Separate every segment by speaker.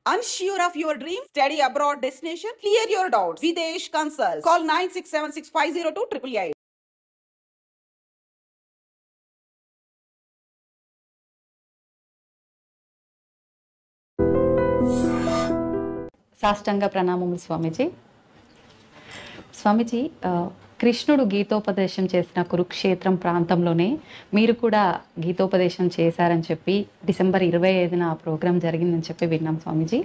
Speaker 1: Unsure of your dream? Study abroad destination? Clear your doubts. Videsh Consult. Call 9676502888.
Speaker 2: సాష్టాంగ ప్రణామములు స్వామీజీ. స్వామీజీ, కృష్ణుడు గీతోపదేశం చేసిన కురుక్షేత్రం ప్రాంతంలోనే మీరు కూడా గీతోపదేశం చేశారని చెప్పి డిసెంబర్ 25న ఆ ప్రోగ్రాం జరిగిందని చెప్పి విన్నాం స్వామీజీ.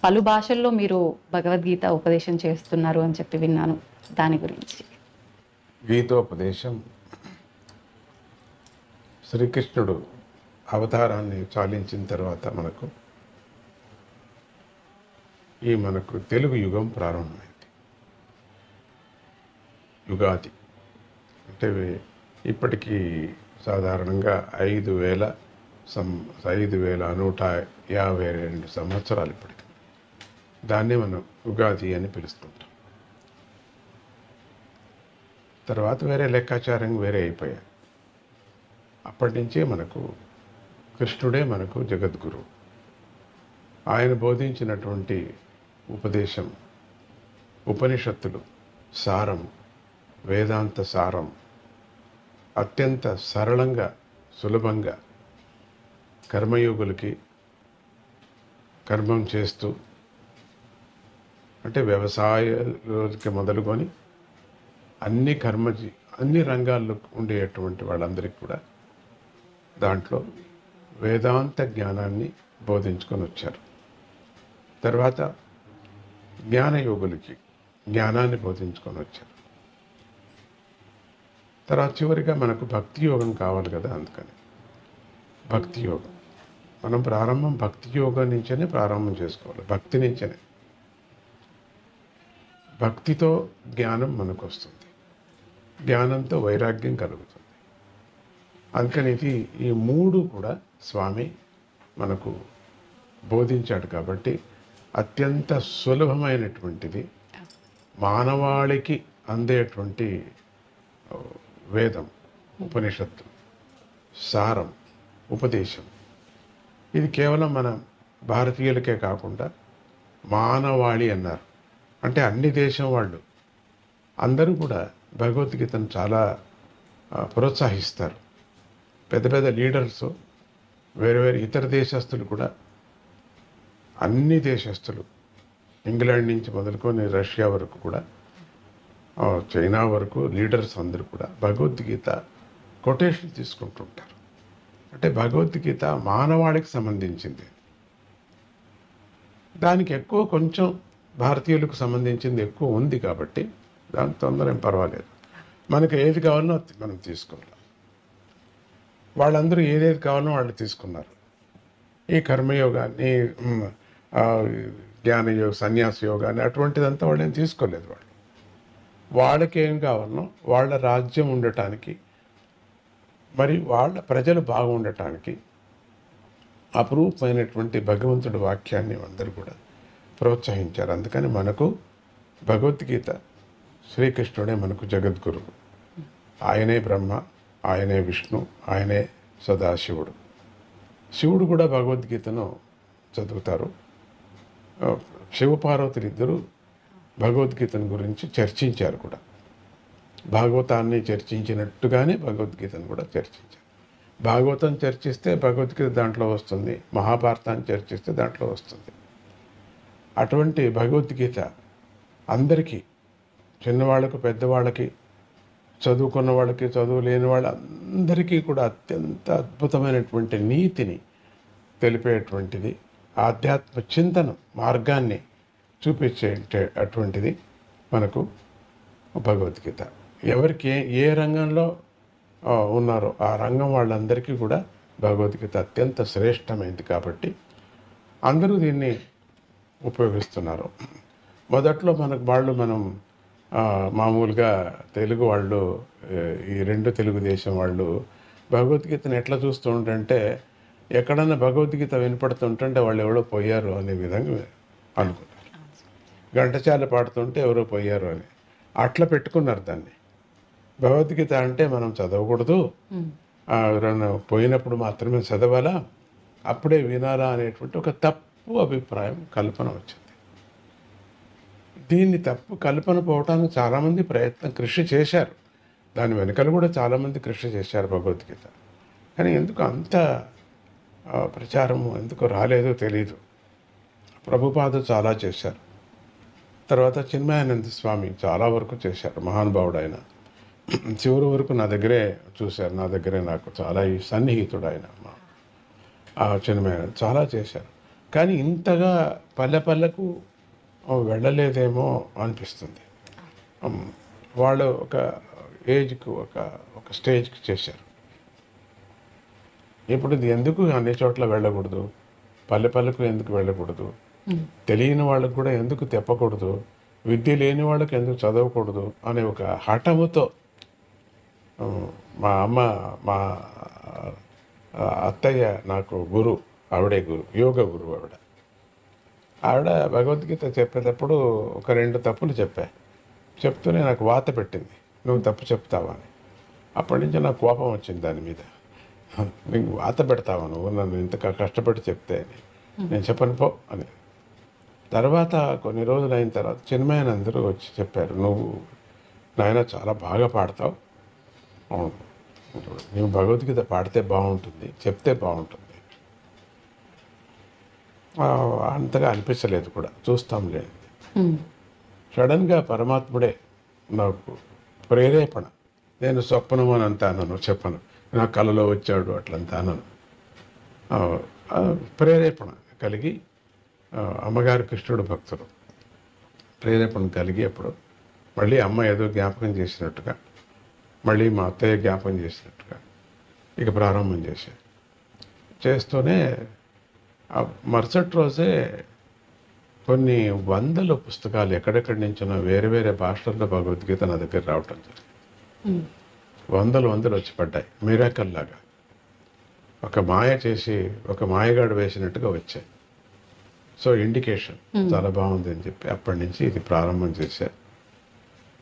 Speaker 2: పలు భాషల్లో మీరు భగవద్గీత ఉపదేశం చేస్తున్నారు అని చెప్పి విన్నాను. దాని గురించి.
Speaker 3: గీతోపదేశం శ్రీకృష్ణుడు అవతారాన్ని చాలించిన తర్వాత మనకు తెలుగు యుగం ప్రారంభమైంది. యుగాది అంటే ఇప్పటికీ సాధారణంగా 5152 సంవత్సరాలు ఇప్పటికి. దాన్నే మనం యుగాది అని పిలుస్తుంటాం. తర్వాత వేరే లెక్కాచారం వేరే అయిపోయాయి. అప్పటి నుంచే మనకు కృష్ణుడే మనకు జగద్గురు. ఆయన బోధించినటువంటి ఉపదేశం, ఉపనిషత్తులు, సారం, వేదాంత సారం అత్యంత సరళంగా, సులభంగా కర్మయోగులకి కర్మం చేస్తూ, అంటే వ్యవసాయాలకి మొదలుకొని అన్ని రంగాల్లో ఉండేటువంటి వాళ్ళందరికీ కూడా దాంట్లో వేదాంత జ్ఞానాన్ని బోధించుకొని వచ్చారు. తర్వాత జ్ఞానయోగులకి జ్ఞానాన్ని బోధించుకొని వచ్చారు. తర్వాత చివరిగా మనకు భక్తి యోగం కావాలి కదా, అందుకని భక్తి యోగం మనం భక్తి యోగం నుంచేనే ప్రారంభం చేసుకోవాలి. భక్తి నుంచేనే, భక్తితో జ్ఞానం మనకు వస్తుంది, జ్ఞానంతో వైరాగ్యం కలుగుతుంది. అందుకని ఈ మూడు కూడా స్వామి మనకు బోధించాడు. కాబట్టి అత్యంత సులభమైనటువంటిది, మానవాళికి అందేటువంటి వేదం, ఉపనిషత్తు, సారం, ఉపదేశం. ఇది కేవలం మన భారతీయులకే కాకుండా మానవాళి అన్నారు. అంటే అన్ని దేశం వాళ్ళు అందరూ కూడా భగవద్గీతను చాలా ప్రోత్సహిస్తారు. పెద్ద పెద్ద లీడర్స్, వేరే వేరే ఇతర దేశస్తులు కూడా, అన్ని దేశస్తులు, ఇంగ్లాండ్ నుంచి మొదలుకొని రష్యా వరకు కూడా, చైనా వరకు లీడర్స్ అందరూ కూడా భగవద్గీత కొటేషన్ తీసుకుంటుంటారు. అంటే భగవద్గీత మానవాళికి సంబంధించింది. దానికి ఎక్కువ కొంచెం భారతీయులకు సంబంధించింది ఎక్కువ ఉంది కాబట్టి దాని తొందర ఏం పర్వాలేదు. మనకు ఏది కావాలనో మనం తీసుకోవాలి. వాళ్ళందరూ ఏదేది కావాలనో వాళ్ళు తీసుకున్నారు. ఈ కర్మయోగాన్ని, జ్ఞానయోగ, సన్యాస యోగాన్ని అటువంటిదంతా వాళ్ళేం తీసుకోలేదు. వాళ్ళకి ఏం కావాలనో, వాళ్ళ రాజ్యం ఉండటానికి, మరి వాళ్ళ ప్రజలు బాగుండటానికి అపురూపమైనటువంటి భగవంతుడి వాక్యాన్ని అందరూ కూడా ప్రోత్సహించారు. అందుకని మనకు భగవద్గీత, శ్రీకృష్ణుడే మనకు జగద్గురువు. ఆయనే బ్రహ్మ, ఆయనే విష్ణు, ఆయనే సదాశివుడు. శివుడు కూడా భగవద్గీతను చదువుతారు. శివపార్వతులు ఇద్దరు భగవద్గీతను గురించి చర్చించారు కూడా. భాగవతాన్ని చర్చించినట్టుగానే భగవద్గీతను కూడా చర్చించారు. భాగవతం చర్చిస్తే భగవద్గీత దాంట్లో వస్తుంది, మహాభారతాన్ని చర్చిస్తే దాంట్లో వస్తుంది. అటువంటి భగవద్గీత అందరికీ, చిన్నవాళ్ళకు, పెద్దవాళ్ళకి, చదువుకున్న వాళ్ళకి, చదువు లేని వాళ్ళందరికీ కూడా అత్యంత అద్భుతమైనటువంటి నీతిని తెలిపేటువంటిది, ఆధ్యాత్మ చింతన మార్గాన్ని చూపించే అటువంటిది మనకు భగవద్గీత. ఎవరికి ఏ రంగంలో ఉన్నారో ఆ రంగం వాళ్ళందరికీ కూడా భగవద్గీత అత్యంత శ్రేష్టమైంది. కాబట్టి అందరూ దీన్ని ఉపయోగిస్తున్నారు. మొదట్లో మనం మామూలుగా తెలుగు వాళ్ళు, ఈ రెండు తెలుగుదేశం వాళ్ళు భగవద్గీతను ఎట్లా చూస్తూ ఉంటుంటే, ఎక్కడన్నా భగవద్గీత వినపడుతుంటే వాళ్ళు ఎవరో పోయారు అనే విధంగా అనుకున్నారు. ఘంటసాల పాడుతుంటే ఎవరో పోయారు అని అట్లా పెట్టుకున్నారు దాన్ని. భగవద్గీత అంటే మనం చదవకూడదు, ఎవరైనా పోయినప్పుడు మాత్రమే చదవాలా, అప్పుడే వినాలా అనేటువంటి ఒక తప్పు తప్పు అభిప్రాయం, కల్పన వచ్చింది. దీన్ని తప్పు కల్పన పోవటానికి చాలామంది కృషి చేశారు. దాని వెనుకలు కూడా చాలామంది కృషి చేశారు భగవద్గీత. కానీ ఎందుకు అంత ప్రచారము ఎందుకు రాలేదో తెలీదు. ప్రభుపాదులు చాలా చేశారు. తర్వాత చిన్మయానంద స్వామి చాలా వరకు చేశారు, మహానుభావుడు ఆయన. చివరి వరకు నా దగ్గరే చూశారు, నా దగ్గరే నాకు చాలా సన్నిహితుడు ఆయన. చిన్మయానంద చాలా చేశారు. కానీ ఇంతగా పల్లె పల్లెకు వెళ్ళలేదేమో అనిపిస్తుంది. వాళ్ళు ఒక ఏజ్కు ఒక స్టేజ్కి చేశారు. ఇప్పుడు ఇది ఎందుకు అన్ని చోట్ల వెళ్ళకూడదు, పల్లె పల్లెకు ఎందుకు వెళ్ళకూడదు, తెలియని వాళ్ళకు కూడా ఎందుకు తెప్పకూడదు, విద్య లేని వాళ్ళకి ఎందుకు చదవకూడదు అనే ఒక హఠముతో మా అమ్మ, మా అత్తయ్య నాకు గురు, ఆవిడే గురు, యోగ గురువు ఆవిడ భగవద్గీత చెప్పేటప్పుడు ఒక 2 తప్పులు చెప్తూనే నాకు వాత పెట్టింది, నువ్వు తప్పు చెప్తావా అని. అప్పటి నుంచి నాకు కోపం వచ్చింది దాని మీద. నీకు వాత పెడతావా నువ్వు, నన్ను ఇంత కష్టపడి చెప్తే అని. నేను చెప్పను పో అని. తర్వాత కొన్ని రోజులు అయిన తర్వాత చిన్మయానందరూ వచ్చి చెప్పారు, నువ్వు నాయన చాలా బాగా పాడతావు, అవును నువ్వు భగవద్గీత పాడితే బాగుంటుంది, చెప్తే బాగుంటుంది. అంతగా అనిపించలేదు కూడా, చూస్తాంలే. సడన్గా పరమాత్ముడే నాకు ప్రేరేపణ. నేను స్వప్నం అని అంటాను, చెప్పను, నా కళలో వచ్చాడు అట్లంతా అనను. ప్రేరేపణ కలిగి, అమ్మగారు కృష్ణుడు భక్తుడు, ప్రేరేపణ కలిగి అప్పుడు మళ్ళీ అమ్మ ఏదో జ్ఞాపకం చేసినట్టుగా, మళ్ళీ మా అత్తయ్య జ్ఞాపకం చేసినట్టుగా ఇక ప్రారంభం చేస్తూనే మరుసటి రోజే కొన్ని వందల పుస్తకాలు ఎక్కడెక్కడి నుంచినో వేరే వేరే భాషల్లో భగవద్గీత నా దగ్గర రావటం జరిగింది. వందలు వచ్చి పడ్డాయి, మిరాకల్ లాగా. ఒక మాయ చేసి ఒక మాయగాడు వేసినట్టుగా వచ్చాయి. సో ఇండికేషన్ చాలా బాగుంది అని చెప్పి అప్పటి నుంచి ఇది ప్రారంభం చేశారు.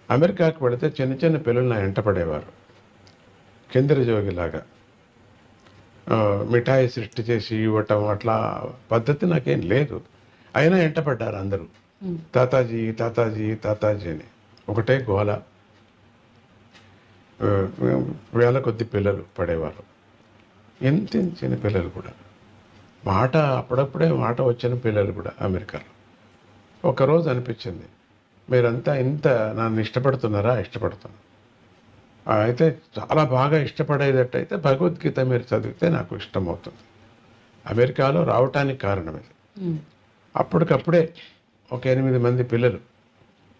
Speaker 3: అమెరికాకు వెళితే చిన్న చిన్న పిల్లలు నా ఎంట పడేవారు, కిందరి జోగిలాగా. మిఠాయి సృష్టి చేసి ఇవ్వటం అట్లా పద్ధతి నాకేం లేదు. అయినా ఎంటపడ్డారు అందరూ, తాతాజీ తాతాజీ తాతాజీ అని. ఒకటే గోల. వేల కొద్ది పిల్లలు పడేవారు, ఎంత చిన్న పిల్లలు కూడా. మాట అప్పుడప్పుడే మాట వచ్చిన పిల్లలు కూడా అమెరికాలో. ఒకరోజు అనిపించింది, మీరంతా ఇంత నన్ను ఇష్టపడుతున్నారా? ఇష్టపడుతున్నారు. అయితే చాలా బాగా ఇష్టపడేటట్టయితే భగవద్గీత మీరు చదివితే నాకు ఇష్టమవుతుంది. అమెరికాలో రావటానికి కారణం ఇది. అప్పటికప్పుడే ఒక 8 మంది పిల్లలు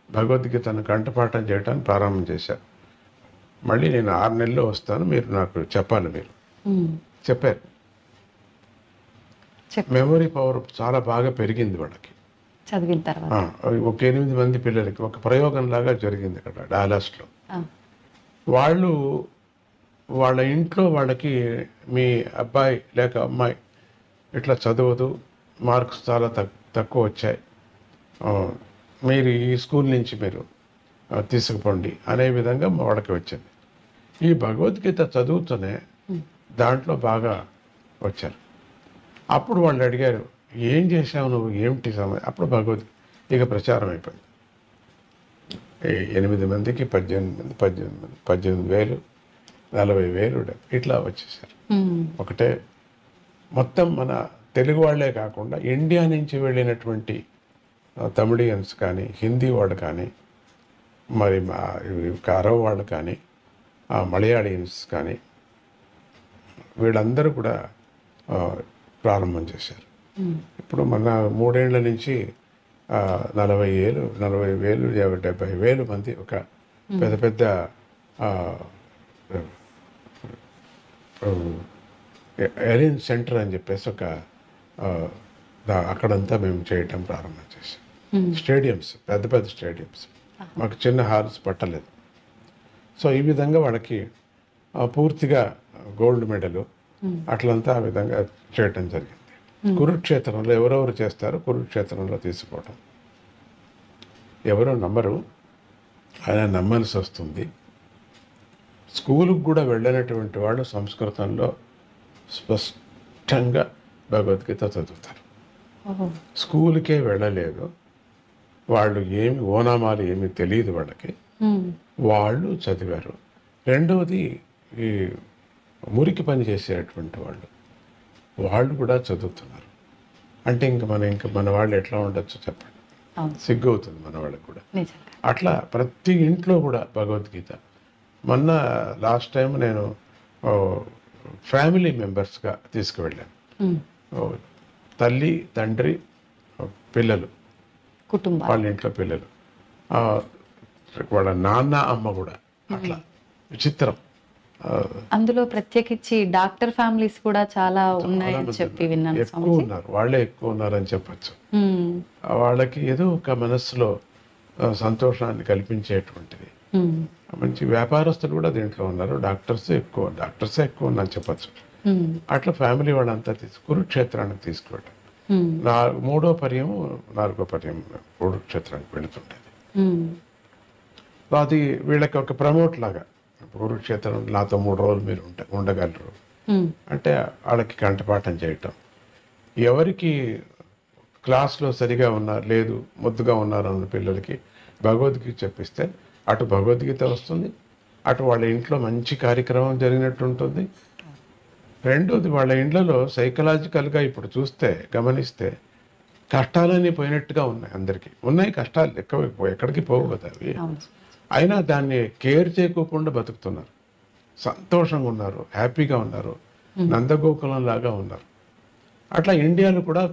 Speaker 3: భగవద్గీతను కంఠపాఠం చేయడానికి ప్రారంభం చేశారు. మళ్ళీ నేను 6 నెలల్లో వస్తాను, మీరు నాకు చెప్పాలి. మీరు చెప్పారు. మెమొరీ పవర్ చాలా బాగా పెరిగింది వాళ్ళకి
Speaker 2: చదివిన తర్వాత.
Speaker 3: ఒక 8 మంది పిల్లలకి ఒక ప్రయోగంలాగా జరిగింది అక్కడ డాలస్లో. వాళ్ళు వాళ్ళ ఇంట్లో వాళ్ళకి మీ అబ్బాయి లేక అమ్మాయి ఇట్లా చదవదు, మార్క్స్ చాలా తక్కువ వచ్చాయి, మీరు ఈ స్కూల్ నుంచి మీరు తీసుకుపోండి అనే విధంగా వాళ్ళకి వచ్చింది. ఈ భగవద్గీత చదువుతూనే దాంట్లో బాగా వచ్చారు. అప్పుడు వాళ్ళు అడిగారు, ఏం చేశావు నువ్వు, ఏమిటి సమయం? అప్పుడు భగవద్గీత ఇక ప్రచారం అయిపోయింది. 8 మందికి 18 మంది, 18,000, 40,000 ఇట్లా వచ్చేసారు. ఒకటే మొత్తం మన తెలుగు వాళ్ళే కాకుండా ఇండియా నుంచి వెళ్ళినటువంటి తమిళియన్స్ కానీ, హిందీ వాళ్ళు కానీ, మరి అరవ్ వాళ్ళు కానీ, మలయాళీయన్స్ కానీ, వీళ్ళందరూ కూడా ప్రారంభం చేశారు. ఇప్పుడు మన 3 ఏళ్ల నుంచి 40,000, 70,000 మంది ఒక పెద్ద పెద్ద ఎలిన్ సెంటర్ అని చెప్పేసి ఒక అక్కడంతా మేము చేయటం ప్రారంభం చేసాం. స్టేడియంస్, పెద్ద పెద్ద స్టేడియంస్, మాకు చిన్న హాల్స్ పట్టలేదు. సో ఈ విధంగా వాళ్ళకి పూర్తిగా గోల్డ్ మెడలు అట్లంతా ఆ విధంగా చేయటం జరిగింది. కురుక్షేత్రంలో ఎవరెవరు చేస్తారో కురుక్షేత్రంలో తీసుకోవటం. ఎవరో నమ్మరు, ఆయన నమ్మాల్సి వస్తుంది. స్కూలుకు కూడా వెళ్ళినటువంటి వాళ్ళు సంస్కృతంలో స్పష్టంగా భగవద్గీత చదువుతారు.
Speaker 2: ఓహో.
Speaker 3: స్కూల్కే వెళ్ళలేదు. వాళ్ళు ఏమి ఓనామాలు ఏమీ తెలియదు వాళ్ళకి. వాళ్ళు చదివారు. రెండవది ఈ మురికి పని చేసేటువంటి వాళ్ళు కూడా చదువుతున్నారు. అంటే ఇంకా మన వాళ్ళు ఎట్లా ఉండొచ్చు చెప్పండి. సిగ్గు అవుతుంది మన వాళ్ళకి కూడా. అట్లా ప్రతి ఇంట్లో కూడా భగవద్గీత. మొన్న లాస్ట్ టైం నేను ఫ్యామిలీ మెంబర్స్గా తీసుకువెళ్ళాను. తల్లి, తండ్రి, పిల్లలు,
Speaker 2: కుటుంబం,
Speaker 3: వాళ్ళ ఇంట్లో పిల్లలు, వాళ్ళ నాన్న, అమ్మ కూడా. అట్లా విచిత్రం.
Speaker 2: అందులో ప్రత్యేకించి డాక్టర్ ఫ్యామిలీస్ కూడా చాలా ఉన్నాయని చెప్పి విన్నాను.
Speaker 3: ఎక్కువ ఉన్నారు, వాళ్ళే ఎక్కువ ఉన్నారని చెప్పచ్చు. వాళ్ళకి ఏదో ఒక మనస్సులో సంతోషాన్ని కల్పించేటువంటిది. మంచి వ్యాపారస్తులు కూడా దీంట్లో ఉన్నారు. డాక్టర్సే ఎక్కువ ఉన్నారని చెప్పచ్చు. అట్లా ఫ్యామిలీ వాళ్ళంతా కురుక్షేత్రానికి తీసుకువెళ్ళారు. 3వ పర్యం 4వ పర్యం కురుక్షేత్రానికి వెళుతుంటది. అది వీళ్ళకి ఒక ప్రమోట్ లాగా. కురుక్షేత్రం నాతో 3 రోజులు మీరు ఉండగలరు అంటే వాళ్ళకి కంఠపాఠం చేయటం. ఎవరికి క్లాస్లో సరిగా లేదు, ముద్దుగా ఉన్నారు అన్న పిల్లలకి భగవద్గీత చెప్పిస్తే అటు భగవద్గీత వస్తుంది, అటు వాళ్ళ ఇంట్లో మంచి కార్యక్రమం జరిగినట్టు ఉంటుంది. రెండోది వాళ్ళ ఇండ్లలో సైకలాజికల్గా ఇప్పుడు గమనిస్తే కష్టాలన్నీ పోయినట్టుగా ఉన్నాయి. అందరికీ ఉన్నాయి కష్టాలు, ఎక్కడికి పోవు కదా అవి. అయినా దాన్ని కేర్ చేయకోకుండా బతుకుతున్నారు, సంతోషంగా ఉన్నారు, హ్యాపీగా ఉన్నారు, నందగోకులం లాగా ఉన్నారు. అట్లా ఇండియాలో కూడా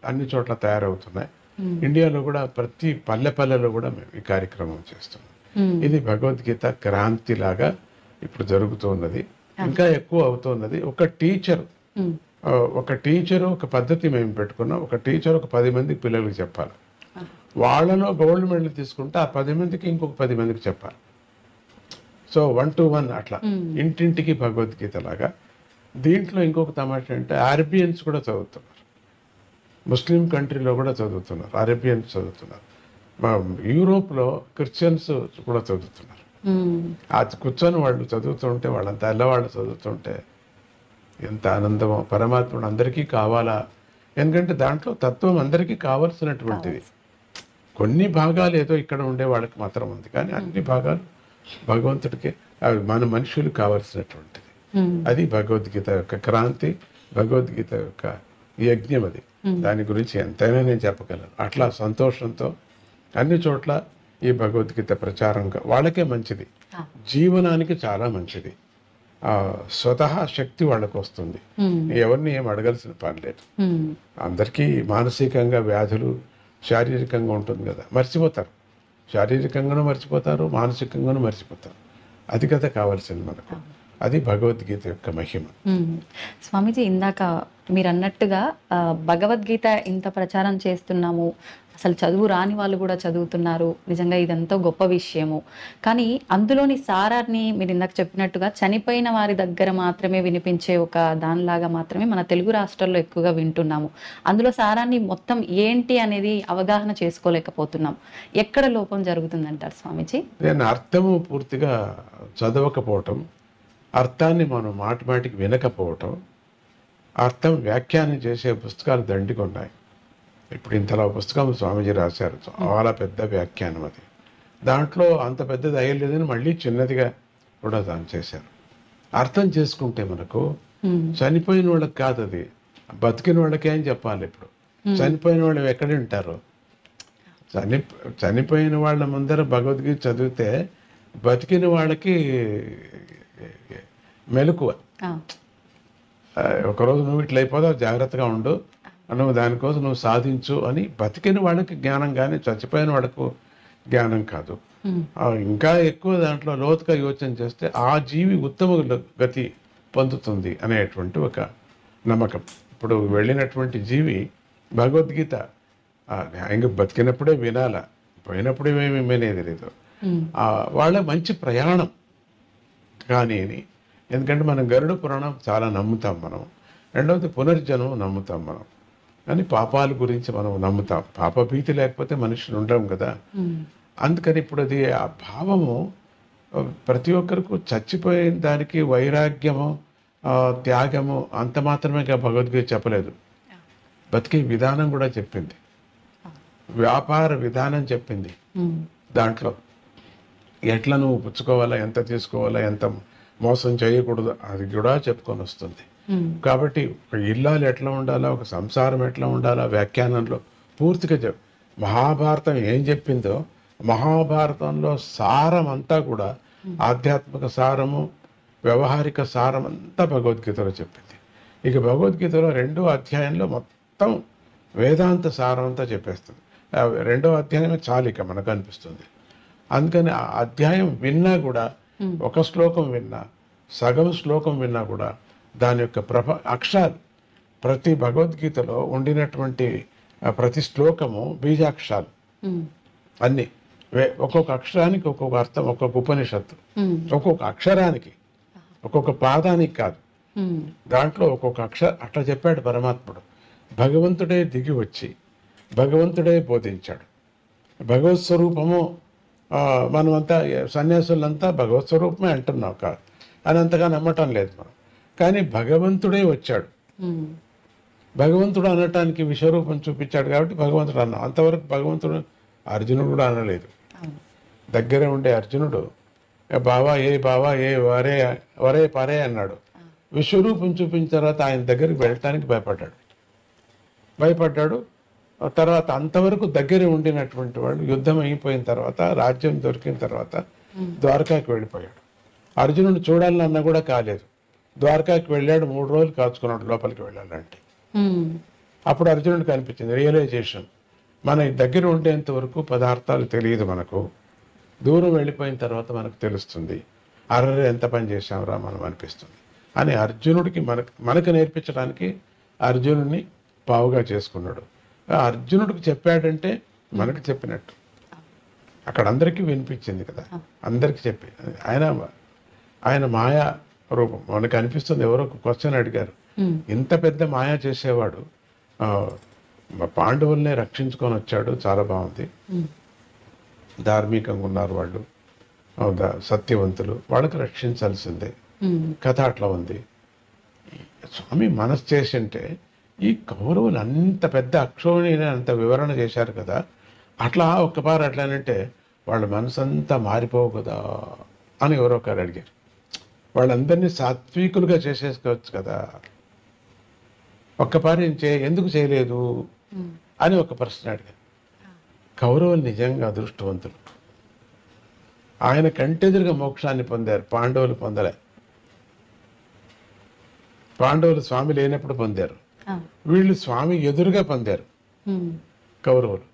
Speaker 3: అన్ని చోట్ల తయారవుతున్నాయి. ఇండియాలో కూడా ప్రతి పల్లెలో కూడా మేము ఈ కార్యక్రమం చేస్తున్నాం. ఇది భగవద్గీత క్రాంతి లాగా ఇప్పుడు జరుగుతున్నది, ఇంకా ఎక్కువ అవుతున్నది. ఒక టీచర్ ఒక పద్ధతి మేము పెట్టుకున్నాం. ఒక టీచర్ ఒక 10 మందికి పిల్లలకి చెప్పాలి. వాళ్ళలో గోల్డ్ మెడల్ తీసుకుంటే ఆ 10 మందికి ఇంకొక 10 మందికి చెప్పాలి. సో 1 to 1 అట్లా ఇంటింటికి భగవద్గీత లాగా. దీంట్లో ఇంకొక తమాషా అంటే అరేబియన్స్ కూడా చదువుతున్నారు, ముస్లిం కంట్రీలో కూడా చదువుతున్నారు, అరేబియన్స్ చదువుతున్నారు, యూరోప్లో క్రిస్టియన్స్ కూడా చదువుతున్నారు. అది కూర్చొని వాళ్ళు చదువుతుంటే, వాళ్ళంతా తెల్లవాళ్ళు చదువుతుంటే ఎంత ఆనందమో. పరమాత్ముడు అందరికీ కావాలా, ఎందుకంటే దాంట్లో తత్వం అందరికీ కావలసినటువంటిది. కొన్ని భాగాలు ఏదో ఇక్కడ ఉండే వాళ్ళకి మాత్రం ఉంది, కానీ అన్ని భాగాలు భగవంతుడికి, మన మనుషులు కావలసినటువంటిది. అది భగవద్గీత యొక్క క్రాంతి, భగవద్గీత యొక్క యజ్ఞం. అది దాని గురించి ఎంతైనా నేను చెప్పగలను. అట్లా సంతోషంతో అన్ని చోట్ల ఈ భగవద్గీత ప్రచారంగా వాళ్ళకే మంచిది, జీవనానికి చాలా మంచిది. స్వతహా శక్తి వాళ్ళకు వస్తుంది, ఎవరిని ఏం అడగాల్సిన పని లేదు. అందరికీ మానసికంగా వ్యాధులు, శారీరకంగా ఉంటుంది కదా, మర్చిపోతారు. శారీరకంగానూ మర్చిపోతారు, మానసికంగానూ మర్చిపోతారు. అది కదా కావాల్సింది మనకు. అది భగవద్గీత యొక్క మహిమ.
Speaker 2: స్వామీజీ, ఇందాక మీరు అన్నట్టుగా భగవద్గీత ఇంత ప్రచారం చేస్తున్నాము, అసలు చదువు రాని వాళ్ళు కూడా చదువుతున్నారు, నిజంగా ఇదంతా గొప్ప విషయము. కానీ అందులోని సారాన్ని మీరు ఇందాక చెప్పినట్టుగా చనిపోయిన వారి దగ్గర మాత్రమే వినిపించే ఒక దానిలాగా మాత్రమే మన తెలుగు రాష్ట్రాల్లో ఎక్కువగా వింటున్నాము. అందులో సారాన్ని మొత్తం ఏంటి అనేది అవగాహన చేసుకోలేకపోతున్నాం. ఎక్కడ లోపం జరుగుతుందంటారు స్వామీజీ?
Speaker 3: నేను అర్థము పూర్తిగా చదవకపోవటం, అర్థాన్ని మనం మాటిమాటికి వినకపోవటం, అర్థం వ్యాఖ్యానం చేసే పుస్తకాలు దండిగా ఉన్నాయి. ఇప్పుడు ఇంతలో పుస్తకం స్వామీజీ రాశారు, చాలా పెద్ద వ్యాఖ్యానం. అది దాంట్లో అంత పెద్దది అయ్యలేదని మళ్ళీ చిన్నదిగా కూడా దాన్ని చేశారు. అర్థం చేసుకుంటే మనకు చనిపోయిన వాళ్ళకి కాదు, అది బతికిన వాళ్ళకి ఏం చెప్పాలి. ఇప్పుడు చనిపోయిన వాళ్ళు ఎక్కడ ఉంటారు? చనిపోయిన వాళ్ళ ముందర భగవద్గీత చదివితే బతికిన వాళ్ళకి మెలకువ. ఒకరోజు నువ్వు ఇట్లా అయిపోతావు, జాగ్రత్తగా ఉండు, నువ్వు దానికోసం నువ్వు సాధించు అని బతికిన వాళ్ళకి జ్ఞానం, కానీ చచ్చిపోయిన వాళ్ళకు జ్ఞానం కాదు. ఇంకా ఎక్కువ దాంట్లో లోతుగా యోచన చేస్తే ఆ జీవి ఉత్తమ గతి పొందుతుంది అనేటువంటి ఒక నమ్మకం. ఇప్పుడు వెళ్ళినటువంటి జీవి భగవద్గీత ఇంకా బతికినప్పుడే వినాలా, పోయినప్పుడే ఏమి వినేది లేదు. వాళ్ళ మంచి ప్రయాణం కానీ, ఎందుకంటే మనం గరుడ పురాణం చాలా నమ్ముతాం మనం. రెండవది పునర్జన్మం నమ్ముతాం మనం, కానీ పాపాల గురించి మనం నమ్ముతాం. పాపభీతి లేకపోతే మనుషులు ఉండడం కదా. అందుకని ఇప్పుడు అది ఆ భావము ప్రతి ఒక్కరికి చచ్చిపోయిన దానికి వైరాగ్యము, త్యాగము అంత మాత్రమే భగవద్గీత చెప్పలేదు. బతికే విధానం కూడా చెప్పింది, వ్యాపార విధానం చెప్పింది. దాంట్లో ఎట్లా నువ్వు పుచ్చుకోవాలా, ఎంత తీసుకోవాలా, ఎంత మోసం చేయకూడదు, అది కూడా చెప్పుకొని వస్తుంది. కాబట్టి ఒక ఇల్లాలు ఎట్లా ఉండాలా, ఒక సంసారం ఎట్లా ఉండాలా వ్యాఖ్యానంలో పూర్తిగా మహాభారతం ఏం చెప్పిందో మహాభారతంలో సారం అంతా కూడా ఆధ్యాత్మిక సారము, వ్యవహారిక సారం అంతా భగవద్గీతలో చెప్పింది. ఇక భగవద్గీతలో 2వ అధ్యాయంలో మొత్తం వేదాంత సారం అంతా చెప్పేస్తుంది. 2వ అధ్యాయమే చాలిక మనకు అనిపిస్తుంది. అందుకని ఆ అధ్యాయం విన్నా కూడా, ఒక శ్లోకం విన్నా, సగం శ్లోకం విన్నా కూడా దాని యొక్క అక్షరాలు, ప్రతి భగవద్గీతలో ఉండినటువంటి ప్రతి శ్లోకము బీజాక్షరాలు అన్నీ. ఒక్కొక్క అక్షరానికి ఒక్కొక్క అర్థం, ఒక్కొక్క ఉపనిషత్తు, ఒక్కొక్క అక్షరానికి, ఒక్కొక్క పాదానికి కాదు, దాంట్లో ఒక్కొక్క అట్లా చెప్పాడు పరమాత్ముడు. భగవంతుడే దిగి వచ్చి భగవంతుడే బోధించాడు. భగవత్ స్వరూపము మనమంతా సన్యాసులంతా భగవత్ స్వరూపమే అంటున్నాం కాదు అని అంతగా నమ్మటం లేదు మనం. కానీ భగవంతుడే వచ్చాడు. భగవంతుడు అనటానికి విశ్వరూపం చూపించాడు కాబట్టి భగవంతుడు అన్నాం. అంతవరకు భగవంతుడు అర్జునుడు కూడా అనలేదు. దగ్గర ఉండే అర్జునుడు బావా ఏ వరే వరే పరే అన్నాడు. విశ్వరూపం చూపించిన తర్వాత ఆయన దగ్గరికి వెళ్ళటానికి భయపడ్డాడు. తర్వాత అంతవరకు దగ్గర ఉండినటువంటి వాడు యుద్ధం అయిపోయిన తర్వాత, రాజ్యం దొరికిన తర్వాత ద్వారకాకి వెళ్ళిపోయాడు. అర్జునుడు చూడాలన్నా కూడా కాలేదు. ద్వారకాకి వెళ్ళాడు, 3 రోజులు కాచుకున్నాడు లోపలికి వెళ్ళాలంటే. అప్పుడు అర్జునుడికి అనిపించింది రియలైజేషన్, మన దగ్గర ఉండేంత వరకు పదార్థాలు తెలియదు మనకు, దూరం వెళ్ళిపోయిన తర్వాత మనకు తెలుస్తుంది, అర్రే ఎంత పని చేశాంరా మనం అనిపిస్తుంది అని అర్జునుడికి మనకు నేర్పించడానికి అర్జునుడిని పావుగా చేసుకున్నాడు. అర్జునుడికి చెప్పాడంటే మనకు చెప్పినట్టు. అక్కడ అందరికీ వినిపించింది కదా, అందరికీ చెప్పి ఆయన మాయా రూపం మనకు అనిపిస్తుంది. ఎవరో ఒక క్వశ్చన్ అడిగారు, ఇంత పెద్ద మాయా చేసేవాడు పాండవుల్నే రక్షించుకొని వచ్చాడు, చాలా బాగుంది, ధార్మికంగా ఉన్నారు వాళ్ళు, సత్యవంతులు, వాళ్ళకి రక్షించాల్సిందే, కథ అట్లా ఉంది. స్వామి మనసు చేసింటే ఈ కౌరవులు అంత పెద్ద అక్షోణిని అంత వివరణ చేశారు కదా, అట్లా ఒక్కపారు అట్లానంటే వాళ్ళ మనసు అంతా మారిపోవు కదా అని ఎవరో ఒకరు అడిగారు. వాళ్ళందరినీ సాత్వికులుగా చేసేసుకోవచ్చు కదా, ఒక్కపారి ఎందుకు చేయలేదు అని ఒక ప్రశ్న అడిగారు. కౌరవులు నిజంగా అదృష్టవంతులు. ఆయన కంటెదురుగా మోక్షాన్ని పొందారు, పాండవులు పొందలే. పాండవులు స్వామి లేనప్పుడు పొందారు, వీళ్ళు స్వామి ఎదురుగా పొందారు కౌరవులు.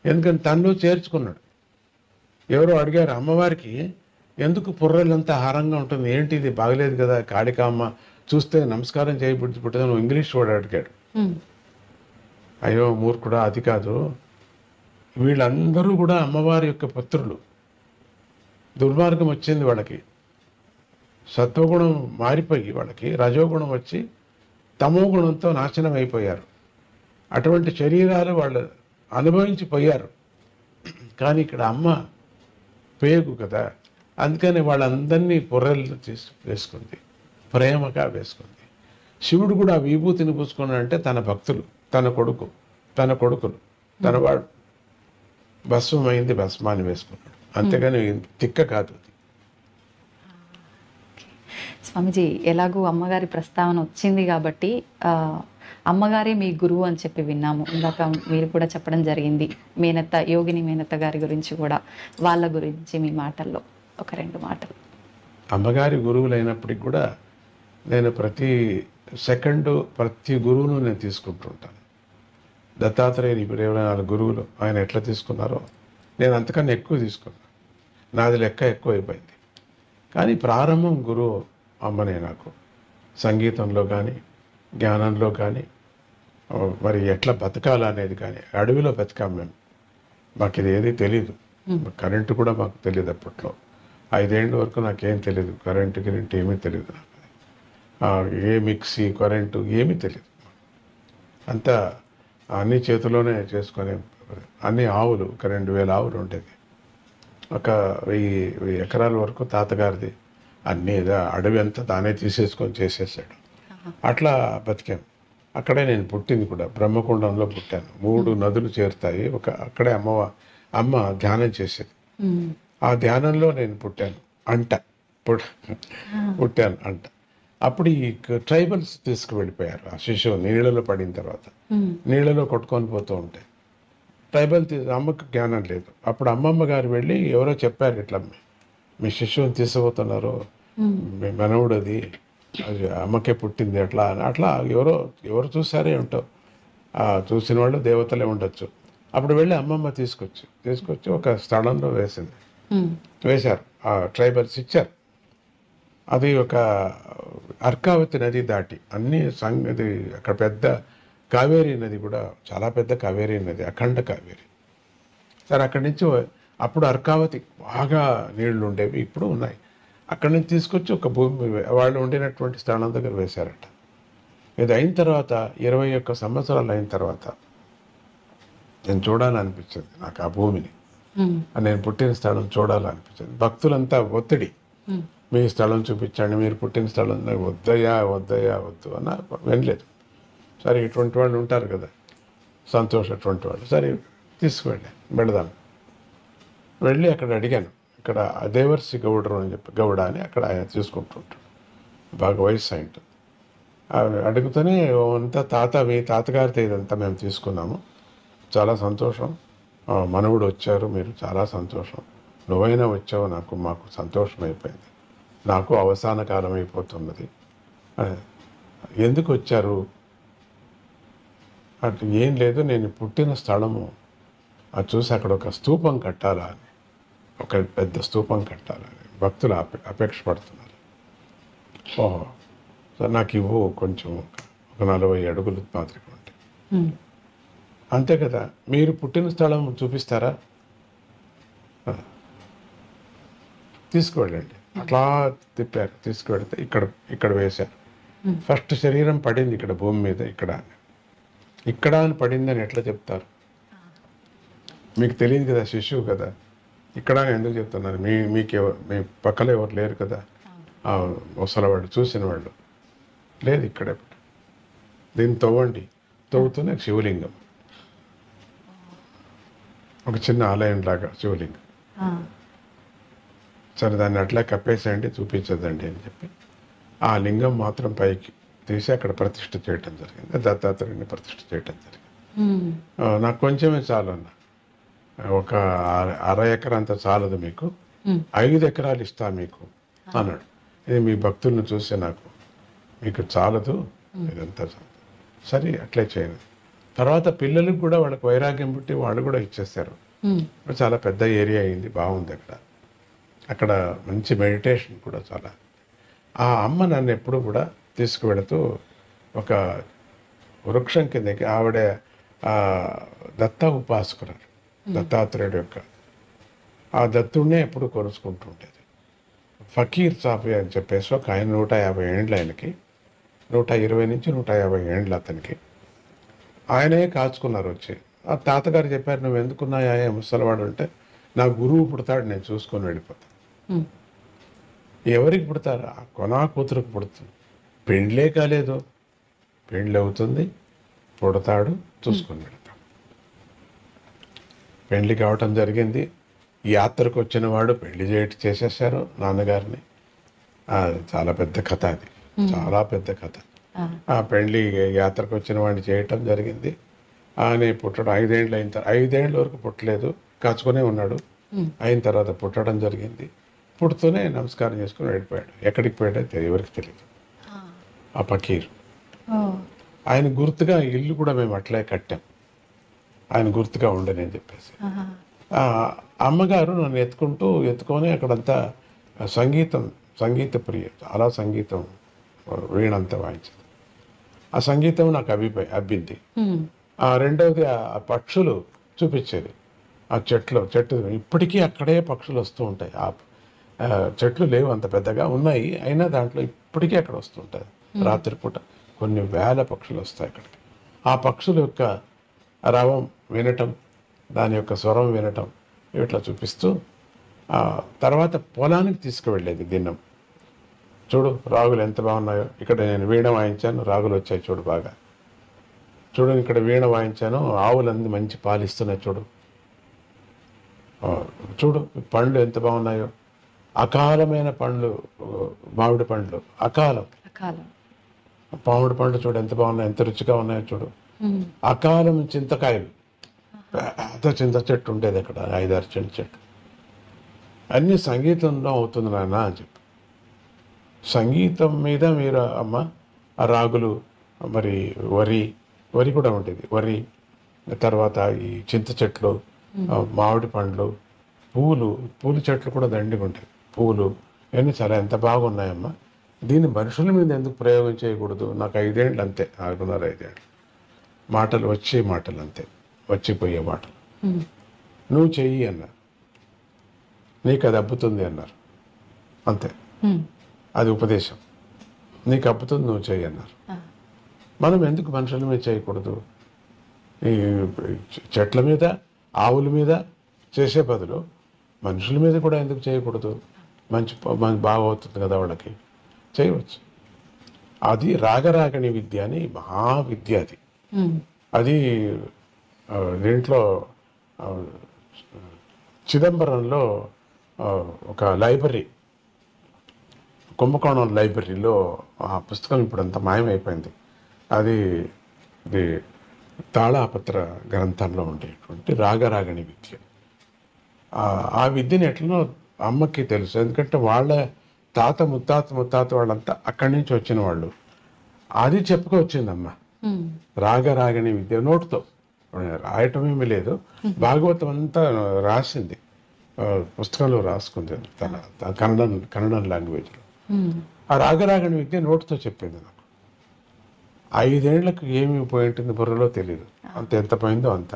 Speaker 3: ఎందుకంటే తనలో చేర్చుకున్నాడు. ఎవరో అడిగారు అమ్మవారికి ఎందుకు పుర్రెలంతా హారంగా ఉంటుంది, ఏంటి ఇది బాగలేదు కదా, కాళికామ్మ చూస్తే నమస్కారం చేయబుద్ధిపుట్టదని ఇంగ్లీష్ వాడు అడిగాడు. అయ్యో మూర్ఖుడా, అది కాదు, వీళ్ళందరూ కూడా అమ్మవారి యొక్క పుత్రులు. దుర్మార్గం వచ్చింది వాళ్ళకి, సత్వగుణం మారిపోయి వాళ్ళకి రజోగుణం వచ్చి తమో గుణంతో నాశనం అయిపోయారు. అటువంటి శరీరాలు వాళ్ళు అనుభవించిపోయారు. కానీ ఇక్కడ అమ్మ పేగు కదా, అందుకని వాళ్ళందరినీ పొర్రెలు వేసుకుంది, ప్రేమగా వేసుకుంది. శివుడు కూడా విభూతిని పూసుకున్నాడంటే తన భక్తులు, తన కొడుకులు, తనవాడు భస్మమైంది, భస్మాన్ని వేసుకున్నాడు, అంతేగాని తిక్క కాదు.
Speaker 2: స్వామిజీ, ఎలాగూ అమ్మగారి ప్రస్తావన వచ్చింది కాబట్టి అమ్మగారే మీ గురువు అని చెప్పి విన్నాము. ఇందాక మీరు కూడా చెప్పడం జరిగింది మేనత్త, యోగిని మేనత్త గారి గురించి కూడా, వాళ్ళ గురించి మీ మాటల్లో ఒక 2 మాటలు.
Speaker 3: అమ్మగారి గురువులైనప్పటికి కూడా నేను ప్రతి సెకండు ప్రతి గురువును నేను తీసుకుంటుంటాను. దత్తాత్రేయుని 24 గురువులు ఆయన ఎట్లా తీసుకున్నారో నేను అంతకన్నా ఎక్కువ తీసుకున్నాను. నాది లెక్క ఎక్కువ అయిపోయింది. కానీ ప్రారంభం గురువు అమ్మనే నాకు. సంగీతంలో కానీ, జ్ఞానంలో కానీ, మరి ఎట్లా బతకాలనేది కానీ. అడవిలో బతికాం మేము, మాకు ఇది ఏది తెలీదు. కరెంటు కూడా మాకు తెలియదు అప్పట్లో. 5 ఏళ్ళ వరకు నాకేం తెలియదు, కరెంటు ఏమీ తెలియదు నాకు. ఏ మిక్సీ, కరెంటు ఏమీ తెలియదు. అంతా అన్ని చేతిలోనే చేసుకొని, అన్ని ఆవులు, ఒక 2000 ఆవులు ఉండేది. ఒక 1000 ఎకరాల వరకు తాతగారిది. అన్నీ అడవి అంతా తానే తీసేసుకొని చేసేసాడు. అట్లా బతికాం. అక్కడే నేను పుట్టింది కూడా, బ్రహ్మకుండంలో పుట్టాను. 3 నదులు చేరుతాయి, అక్కడే అమ్మ ధ్యానం చేసేది. ఆ ధ్యానంలో నేను పుట్టాను అంట, పుట్టాను అంట. అప్పుడు ఈ ట్రైబల్స్ తీసుకువెళ్ళిపోయారు ఆ శిశువు నీళ్ళలో పడిన తర్వాత. నీళ్ళలో కొట్టుకొని పోతూ ఉంటాయి. అమ్మకు జ్ఞానం లేదు. అప్పుడు అమ్మమ్మ గారు వెళ్ళి ఎవరో చెప్పారు, ఇట్లా మీ శిశువుని తీసుకుపోతున్నారు, మీ మనవుడు అది అమ్మకే పుట్టింది అట్లా అని. అట్లా ఎవరు చూసారే ఉంటావు, చూసిన వాళ్ళు దేవతలే ఉండొచ్చు. అప్పుడు వెళ్ళి అమ్మమ్మ తీసుకొచ్చి ఒక స్థలంలో వేశారు. ఆ ట్రైబల్స్ ఇచ్చారు. అది ఒక అర్కావతి నది దాటి ఇది అక్కడ పెద్ద కావేరీ నది కూడా, చాలా పెద్ద కావేరీ నది, అఖండ కావేరీ. సరే అక్కడి నుంచి అప్పుడు అర్కావతి బాగా నీళ్లు ఉండేవి, ఇప్పుడు ఉన్నాయి. అక్కడి నుంచి తీసుకొచ్చి ఒక భూమి వాళ్ళు ఉండినటువంటి స్థానం దగ్గర వేశారట. ఇది అయిన తర్వాత 21 సంవత్సరాలు అయిన తర్వాత నేను చూడాలనిపించింది నాకు ఆ భూమిని. నేను పుట్టిన స్థలం చూడాలనిపించింది. భక్తులంతా ఒత్తిడి, మీ స్థలం చూపించండి, మీరు పుట్టిన స్థలం. వద్దయ్యా వద్దు అన్న, వినలేదు. సరే ఇటువంటి వాళ్ళు ఉంటారు కదా, అటువంటి వాళ్ళు. సరే వెళదాం. వెళ్ళి అక్కడ అడిగాను. ఇక్కడ దేవర్సి గౌడరు అని చెప్పి, గౌడ అని అక్కడ ఆయన తీసుకుంటుంటాడు, బాగా వయసు అయింటుంది. అడుగుతూనే అంతా మీ తాతగారితో ఇదంతా మేము తీసుకున్నాము, చాలా సంతోషం, మనవుడు వచ్చారు, మీరు చాలా సంతోషం, నువ్వైనా వచ్చావు, మాకు సంతోషం అయిపోయింది, నాకు అవసాన కాలం అయిపోతున్నది. ఎందుకు వచ్చారు అంటే, ఏం లేదు, నేను పుట్టిన స్థలము అది చూసి అక్కడ ఒక స్తూపం కట్టాలా అని, ఒక పెద్ద స్తూపం కట్టాలని భక్తులు అపేక్ష పడుతున్నారు. ఓహో, సార్ నాకు ఇవ్వు కొంచెం, ఒక 40 అడుగులు మాత్రమే ఉంటాయి. అంతే కదా, మీరు పుట్టిన స్థలం చూపిస్తారా, తీసుకువెళ్ళండి. అట్లా తిప్పారు, తీసుకువెళ్తే ఇక్కడ వేశారు. ఫస్ట్ శరీరం పడింది ఇక్కడ భూమి మీద, ఇక్కడ అని పడిందని ఎట్లా చెప్తారు? మీకు తెలియదు కదా, శిశువు కదా. ఇక్కడ ఎందుకు చెప్తున్నారు? మీ పక్కలో ఎవరు లేరు కదా, ముసలవాడు చూసిన వాళ్ళు లేదు. ఇక్కడే దీన్ని తవ్వుతూనే శివలింగం, ఒక చిన్న ఆలయం లాగా శివలింగం. సరే దాన్ని అట్లా కప్పేసేయండి, చూపించదండి అని చెప్పి ఆ లింగం మాత్రం పైకి తీసి అక్కడ ప్రతిష్ఠ చేయటం జరిగింది. దత్తాత్రేయుని ప్రతిష్ఠ చేయటం జరిగింది. నాకు కొంచెమే చాలు అన్న, ఒక 1/2 ఎకరా అంత చాలదు మీకు, 5 ఎకరాలు ఇస్తా మీకు అన్నాడు. ఇది మీ భక్తులను చూస్తే మీకు చాలదు, ఇదంతా సరే అట్లే చేయండి. తర్వాత పిల్లలకు కూడా వాళ్ళకి వైరాగ్యం పుట్టి వాళ్ళు కూడా ఇచ్చేస్తారు. చాలా పెద్ద ఏరియా అయింది, బాగుంది. అక్కడ మంచి మెడిటేషన్ కూడా చాలా. ఆ అమ్మ నన్ను ఎప్పుడు కూడా తీసుకువెళుతూ ఒక వృక్షం కిందకి, ఆవిడ దత్త ఉపాసకురాలు, దత్తాత్రేయుడు యొక్క ఆ దత్తుడినే ఎప్పుడు కొలుసుకుంటూ ఉండేది. ఫకీర్ సాఫీ అని చెప్పేసి ఒక ఆయన, 150 ఏండ్లు ఆయనకి, 120 నుంచి 150 ఏండ్లు అతనికి. ఆయనే కాచుకున్నారు వచ్చి. ఆ తాతగారు చెప్పారు, నువ్వు ఎందుకున్నాయా ముసలివాడు అంటే, నా గురువు పుడతాడు, నేను చూసుకొని వెళ్ళిపోతాను. ఎవరికి పుడతారు? కొనా కూతురుకు పుడుతుంది, పెండ్లే కాలేదు, పెండ్లి అవుతుంది, పుడతాడు, చూసుకొని వెళ్తాడు. పెండ్లి కావటం జరిగింది. యాత్రకు వచ్చిన వాడు పెళ్లి చేసేసారు నాన్నగారిని. చాలా పెద్ద కథ అది, చాలా పెద్ద కథ. ఆ పెళ్లి యాత్రకు వచ్చిన వాడిని చేయటం జరిగింది. ఆయన పుట్టడం 5 ఏళ్ళు అయిన తర్వాత, 5 ఏళ్ళ వరకు పుట్టలేదు, కాచుకునే ఉన్నాడు. అయిన తర్వాత పుట్టడం జరిగింది. పుడుతూనే నమస్కారం చేసుకుని వెళ్ళిపోయాడు. ఎక్కడికి పోయాడో ఎవరికి తెలియదు. ఆ ఫకీర్ ఆయన గుర్తుగా ఇల్లు కూడా మేము అట్లే కట్టాం, ఆయన గుర్తుగా ఉండని అని చెప్పేసి. అమ్మగారు నన్ను ఎత్తుకొని అక్కడంతా సంగీత ప్రియ, చాలా సంగీతం, వీణంతా వాయించింది. ఆ సంగీతం నాకు అబ్బింది. రెండవది ఆ పక్షులు చూపించేది. ఆ చెట్టు ఇప్పటికీ అక్కడే పక్షులు వస్తూ ఉంటాయి. ఆ చెట్లు లేవు, అంత పెద్దగా ఉన్నాయి, అయినా దాంట్లో ఇప్పటికీ అక్కడ వస్తుంటాయి. రాత్రిపూట కొన్ని వేల పక్షులు వస్తాయి అక్కడికి. ఆ పక్షుల యొక్క రవం వినటం, దాని యొక్క స్వరం వినటం, ఇట్లా చూపిస్తూ తర్వాత పొలానికి తీసుకువెళ్ళేది దిన్నం. చూడు రాగులు ఎంత బాగున్నాయో, ఇక్కడ నేను వీణ వాయించాను, రాగులు వచ్చాయి చూడు బాగా చూడు ఇక్కడ వీణ వాయించాను, ఆవులన్నీ మంచి పాలు ఇస్తున్నాయి చూడు, చూడు పండ్లు ఎంత బాగున్నాయో, అకాలమైన పండ్లు, మామిడి పండ్లు అకాలం, మామిడి పండ్లు చూడు ఎంత బాగున్నాయి, ఎంత రుచిగా ఉన్నాయో చూడు. అకాలం చింతకాయలు, పెద్ద చింత చెట్టు ఉండేది అక్కడ, 5-6 చింత చెట్టు. అన్ని సంగీతంలో అవుతుంది నాన్న అని చెప్పి. సంగీతం మీద మీరు అమ్మ ఆ రాగులు, మరి వరి కూడా ఉండేది, వరి తర్వాత ఈ చింత చెట్లు, మామిడి పండ్లు, పూలు చెట్లు కూడా దండిగా ఉంటాయి, పూలు ఇవన్నీ చాలా ఎంత బాగున్నాయమ్మా. దీన్ని మనుషుల మీద ఎందుకు ప్రయోగం చేయకూడదు? నాకు 5 ఏళ్ళు అంతే, 6.5 ఏళ్ళు. మాటలు వచ్చే మాటలు అంతే, వచ్చిపోయే మాటలు. నువ్వు చెయ్యి అన్నారు, నీకు అది అబ్బుతుంది అన్నారు, అంతే. అది ఉపదేశం. నీకు అబ్బుతుంది, నువ్వు చెయ్యి అన్నారు. మనం ఎందుకు మనుషుల మీద చేయకూడదు? ఈ చెట్ల మీద, ఆవుల మీద చేసే బదులు మనుషుల మీద కూడా ఎందుకు చేయకూడదు? మంచి బాగా అవుతుంది కదా వాళ్ళకి, చేయవచ్చు. అది రాగరాగణి విద్య అని మహావిద్య అది. అది దీంట్లో చిదంబరంలో ఒక లైబ్రరీ, కుంభకోణం లైబ్రరీలో ఆ పుస్తకం ఇప్పుడు అంతా మాయమైపోయింది. అది తాళాపత్ర గ్రంథంలో ఉండేటువంటి రాగరాగణి విద్య. ఆ విద్యని ఎట్లనో అమ్మకి తెలుసు, ఎందుకంటే వాళ్ళ తాత ముత్తాత వాళ్ళంతా అక్కడి నుంచి వచ్చిన వాళ్ళు. అది చెప్పుకొచ్చిందమ్మ, రాగరాగణి విద్య నోటుతో, రాయటం ఏమీ లేదు, భాగవతం అంతా రాసింది, పుస్తకంలో రాసుకుంది తన కన్నడం లాంగ్వేజ్లో. ఆ రాగరాగణి విద్య నోటుతో చెప్పింది నాకు. 5 ఏళ్లకు ఏమి పోయి ఉంటుంది బుర్రలో తెలియదు, అంత ఎంత పోయిందో అంత.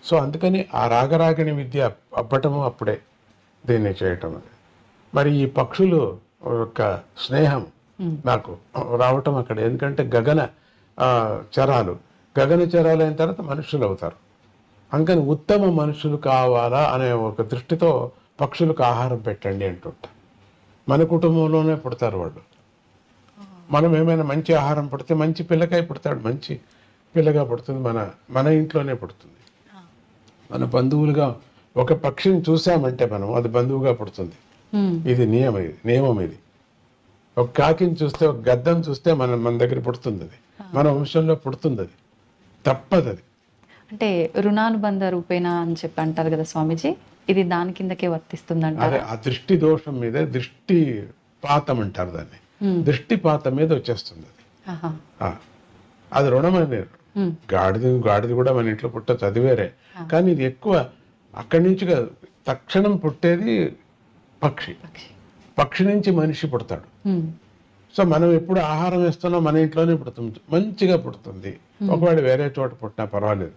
Speaker 3: సో అందుకని ఆ రాగరాగణి విద్య అబ్బటము అప్పుడే, దీన్ని చేయటం. మరి ఈ పక్షులు యొక్క స్నేహం నాకు రావటం అక్కడ, ఎందుకంటే గగన చరాలు అయిన తర్వాత మనుషులు అవుతారు. అందుకని ఉత్తమ మనుషులు కావాలా అనే ఒక దృష్టితో పక్షులకు ఆహారం పెట్టండి అంటుంటా. మన కుటుంబంలోనే పుడతారు వాళ్ళు. మనం ఏమైనా మంచి ఆహారం పుడితే మంచి పిల్లకాయ పుడతాడు, మంచి పిల్లగా పుడుతుంది, మన ఇంట్లోనే పుడుతుంది. మన బంధువులుగా ఒక పక్షిని చూసామంటే మనం, అది బంధువుగా పుడుతుంది. ఇది నియమం ఇది. ఒక కాకిని చూస్తే, ఒక గద్దం చూస్తే మన దగ్గర పుడుతుంది, అది మన వంశంలో పుడుతుంది, అది తప్పదు. అది
Speaker 2: అంటే రుణానుబంధ రూపేణ అని చెప్పి అంటారు కదా స్వామీజీ, ఇది దాని కిందకే వర్తిస్తుంది అంటారు.
Speaker 3: ఆ దృష్టి దోషం మీద దృష్టిపాతం అంటారు దాన్ని, దృష్టిపాతం మీద వచ్చేస్తుంది అది. అది రుణం అనేది. గాడిది కూడా మన ఇంట్లో పుట్టచ్చు, అది వేరే. కానీ ఇది ఎక్కువ అక్కడి నుంచి తక్షణం పుట్టేది పక్షి నుంచి మనిషి పుడతాడు. సో మనం ఎప్పుడు ఆహారం వేస్తున్నా మన ఇంట్లోనే పుడుతుంది, మంచిగా పుడుతుంది. ఒకవేళ వేరే చోట పుట్టినా పర్వాలేదు,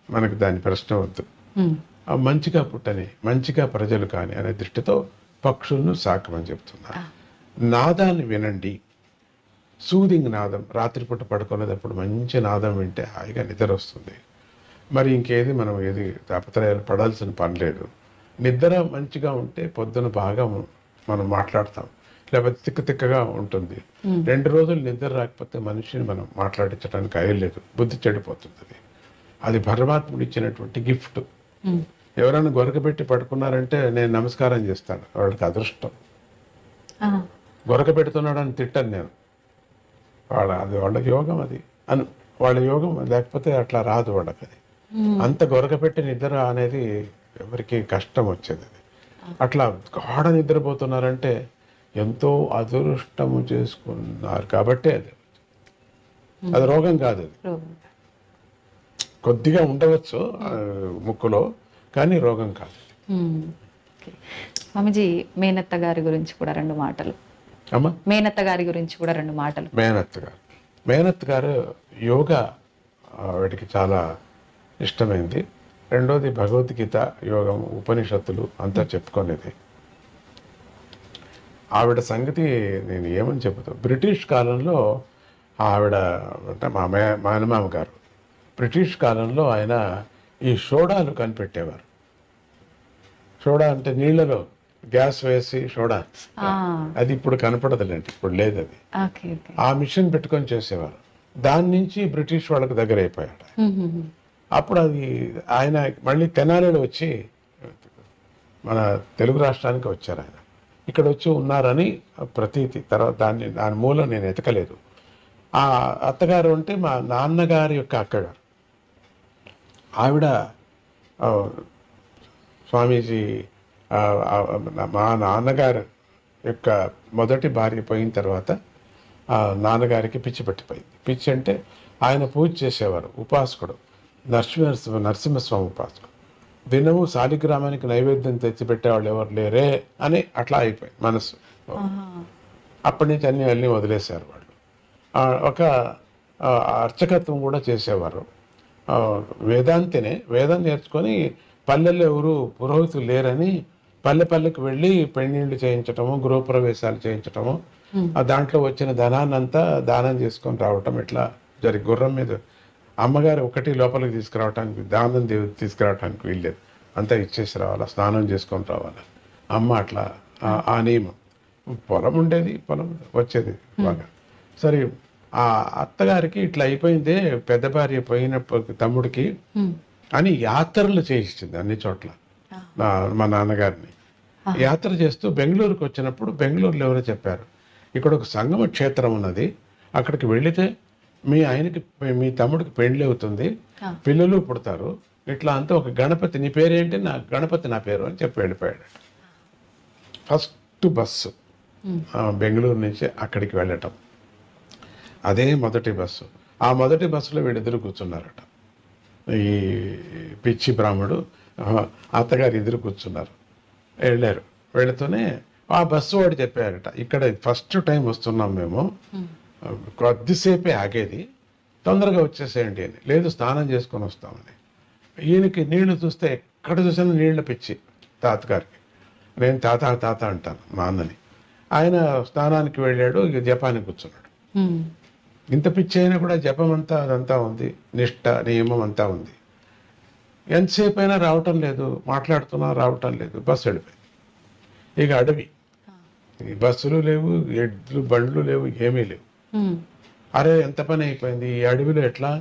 Speaker 3: మనకి దాని ప్రశ్న వద్దు. మంచిగా పుట్టని, మంచిగా ప్రజలు కానీ అనే దృష్టితో పక్షులను సాకమని చెప్తున్నారు. నాదాన్ని వినండి, సూదింగ్ నాదం. రాత్రిపూట పడుకునేటప్పుడు మంచి నాదం వింటే హాయిగా నిద్ర వస్తుంది. మరి ఇంకేది మనం ఏది తాపత్రయాలు పడాల్సిన పని లేదు. నిద్ర మంచిగా ఉంటే పొద్దున బాగా మనం మాట్లాడతాం, లేకపోతే తిక్కగా ఉంటుంది. 2 రోజులు నిద్ర రాకపోతే మనిషిని మనం మాట్లాడించడానికి అయ్యలేదు, బుద్ధి చెడిపోతుంది. అది పరమాత్ముడు ఇచ్చినటువంటి గిఫ్ట్. ఎవరైనా గొరకబెట్టి పడుకున్నారంటే నేను నమస్కారం చేస్తాను, వాళ్ళకి అదృష్టం. గొరక పెడుతున్నాడని తిట్టాను నేను, వాళ్ళ యోగం అది వాళ్ళ యోగం, లేకపోతే అట్లా రాదు వాళ్ళకి. అది అంత గొరక పెట్టి నిద్ర అనేది ఎవరికి కష్టం వచ్చేది. అది అట్లా గాఢ నిద్రపోతున్నారంటే ఎంతో అదృష్టము చేసుకున్నారు కాబట్టి అది రోగం కాదు. అది కొద్దిగా ఉండవచ్చు ముక్కులో, కానీ రోగం కాదు.
Speaker 2: స్వామిజీ, మేనత్త గారి గురించి కూడా 2 మాటలు.
Speaker 3: అమ్మా,
Speaker 2: మేనత్త గారి గురించి కూడా 2 మాటలు.
Speaker 3: మేనత్త గారు యోగా వాటికి చాలా ఇష్టమైంది. రెండోది భగవద్గీత, యోగం, ఉపనిషత్తులు అంతా చెప్పుకునేది. ఆవిడ సంగతి నేను ఏమని చెబుతా, బ్రిటిష్ కాలంలో ఆవిడ అంటే మా మేనమామ గారు బ్రిటిష్ కాలంలో ఆయన ఈ సోడాలు కనిపెట్టేవారు. సోడా అంటే నీళ్లలో గ్యాస్ వేసి సోడా, అది ఇప్పుడు కనపడదులేండి, ఇప్పుడు లేదు అది. ఆ మిషన్ పెట్టుకొని చేసేవారు. దాని నుంచి బ్రిటిష్ వాళ్ళకి దగ్గర అయిపోయాడు. అప్పుడు అది ఆయన మళ్ళీ తెనాలిలో వచ్చి మన తెలుగు రాష్ట్రానికి వచ్చారు. ఆయన ఇక్కడ వచ్చి ఉన్నారని ప్రతీతి. తర్వాత దాని మూలం నేను ఎతకలేదు. ఆ అత్తగారు అంటే మా నాన్నగారి యొక్క అక్కగారు. ఆవిడ స్వామీజీ మా నాన్నగారు యొక్క మొదటి భార్య పోయిన తర్వాత నాన్నగారికి పిచ్చి పట్టిపోయింది. పిచ్చి అంటే ఆయన పూజ చేసేవారు, ఉపాసకుడు, నరసింహస్వామి ఉపాసకుడు. దినము శాలిగ్రామానికి నైవేద్యం తెచ్చిపెట్టేవాళ్ళు ఎవరు లేరే అని అట్లా అయిపోయింది మనసు. అప్పటి నుంచి అన్నీ వదిలేశారు వాళ్ళు. ఒక అర్చకత్వం కూడా చేసేవారు. వేదం నేర్చుకొని పల్లెల్లో ఎవరు పురోహితులు లేరని పల్లెకి వెళ్ళి పెళ్ళిళ్ళు చేయించటము, గృహప్రవేశాలు చేయించటము, దాంట్లో వచ్చిన ధనాన్నంతా దానం చేసుకొని రావటం ఇట్లా గుర్రం మీద అమ్మగారు ఒకటి లోపలికి తీసుకురావటానికి, దానం తీసుకురావటానికి వీల్లేదు, అంతా ఇచ్చేసి రావాలా, స్నానం చేసుకొని రావాలా. అమ్మ అట్లా ఆ నియమం. పొలం ఉండేది, పొలం వచ్చేది బాగా. సరే ఆ అత్తగారికి ఇట్లా అయిపోయిందే, పెద్ద భార్య పోయినప్పుడు తమ్ముడికి అని యాత్రలు చేయించింది అన్ని చోట్ల మా నాన్నగారిని. యాత్ర చేస్తూ బెంగళూరుకి వచ్చినప్పుడు బెంగళూరులో ఎవరో చెప్పారు, ఇక్కడ ఒక సంగమ క్షేత్రం ఉన్నది, అక్కడికి వెళితే మీ తమ్ముడికి పెళ్లి అవుతుంది, పిల్లలు పుడతారు, ఇట్లా అంతా ఒక గణపతి, నీ పేరేంటి, గణపతి నా పేరు అని చెప్పి వెళ్ళిపోయాడు. ఫస్ట్ బస్సు బెంగళూరు నుంచి అక్కడికి వెళ్ళటం, అదే మొదటి బస్సు. ఆ మొదటి బస్సులో వీళ్ళిద్దరు కూర్చున్నారట. ఈ పిచ్చి బ్రాహ్మడు అత్తగారు ఎదురు కూర్చున్నారు. వెళ్ళారు. వెళుతూనే ఆ బస్సు వాడు చెప్పారట, ఇక్కడ ఫస్ట్ టైం వస్తున్నాం మేము, కొద్దిసేపే ఆగేది, తొందరగా వచ్చేసేయండి అని. లేదు స్నానం చేసుకొని వస్తామని. ఈయనకి నీళ్లు చూస్తే ఎక్కడ చూసినా నీళ్ల పిచ్చి తాతగారికి. నేను తాత అంటాను మా అన్నని. ఆయన స్నానానికి వెళ్ళాడు, ఇక జపానికి కూర్చున్నాడు. ఇంత పిచ్చి అయినా కూడా జపం అంతా అదంతా ఉంది, నిష్ట నియమం అంతా ఉంది. ఎంతసేపు అయినా రావటం లేదు, మాట్లాడుతున్నా రావటం లేదు. బస్సు వెళ్ళిపోయింది. ఇక అడవి, బస్సులు లేవు, ఎడ్లు బండ్లు లేవు, ఏమీ లేవు. అరే ఎంత పని అయిపోయింది ఈ అడవిలో, ఎట్లా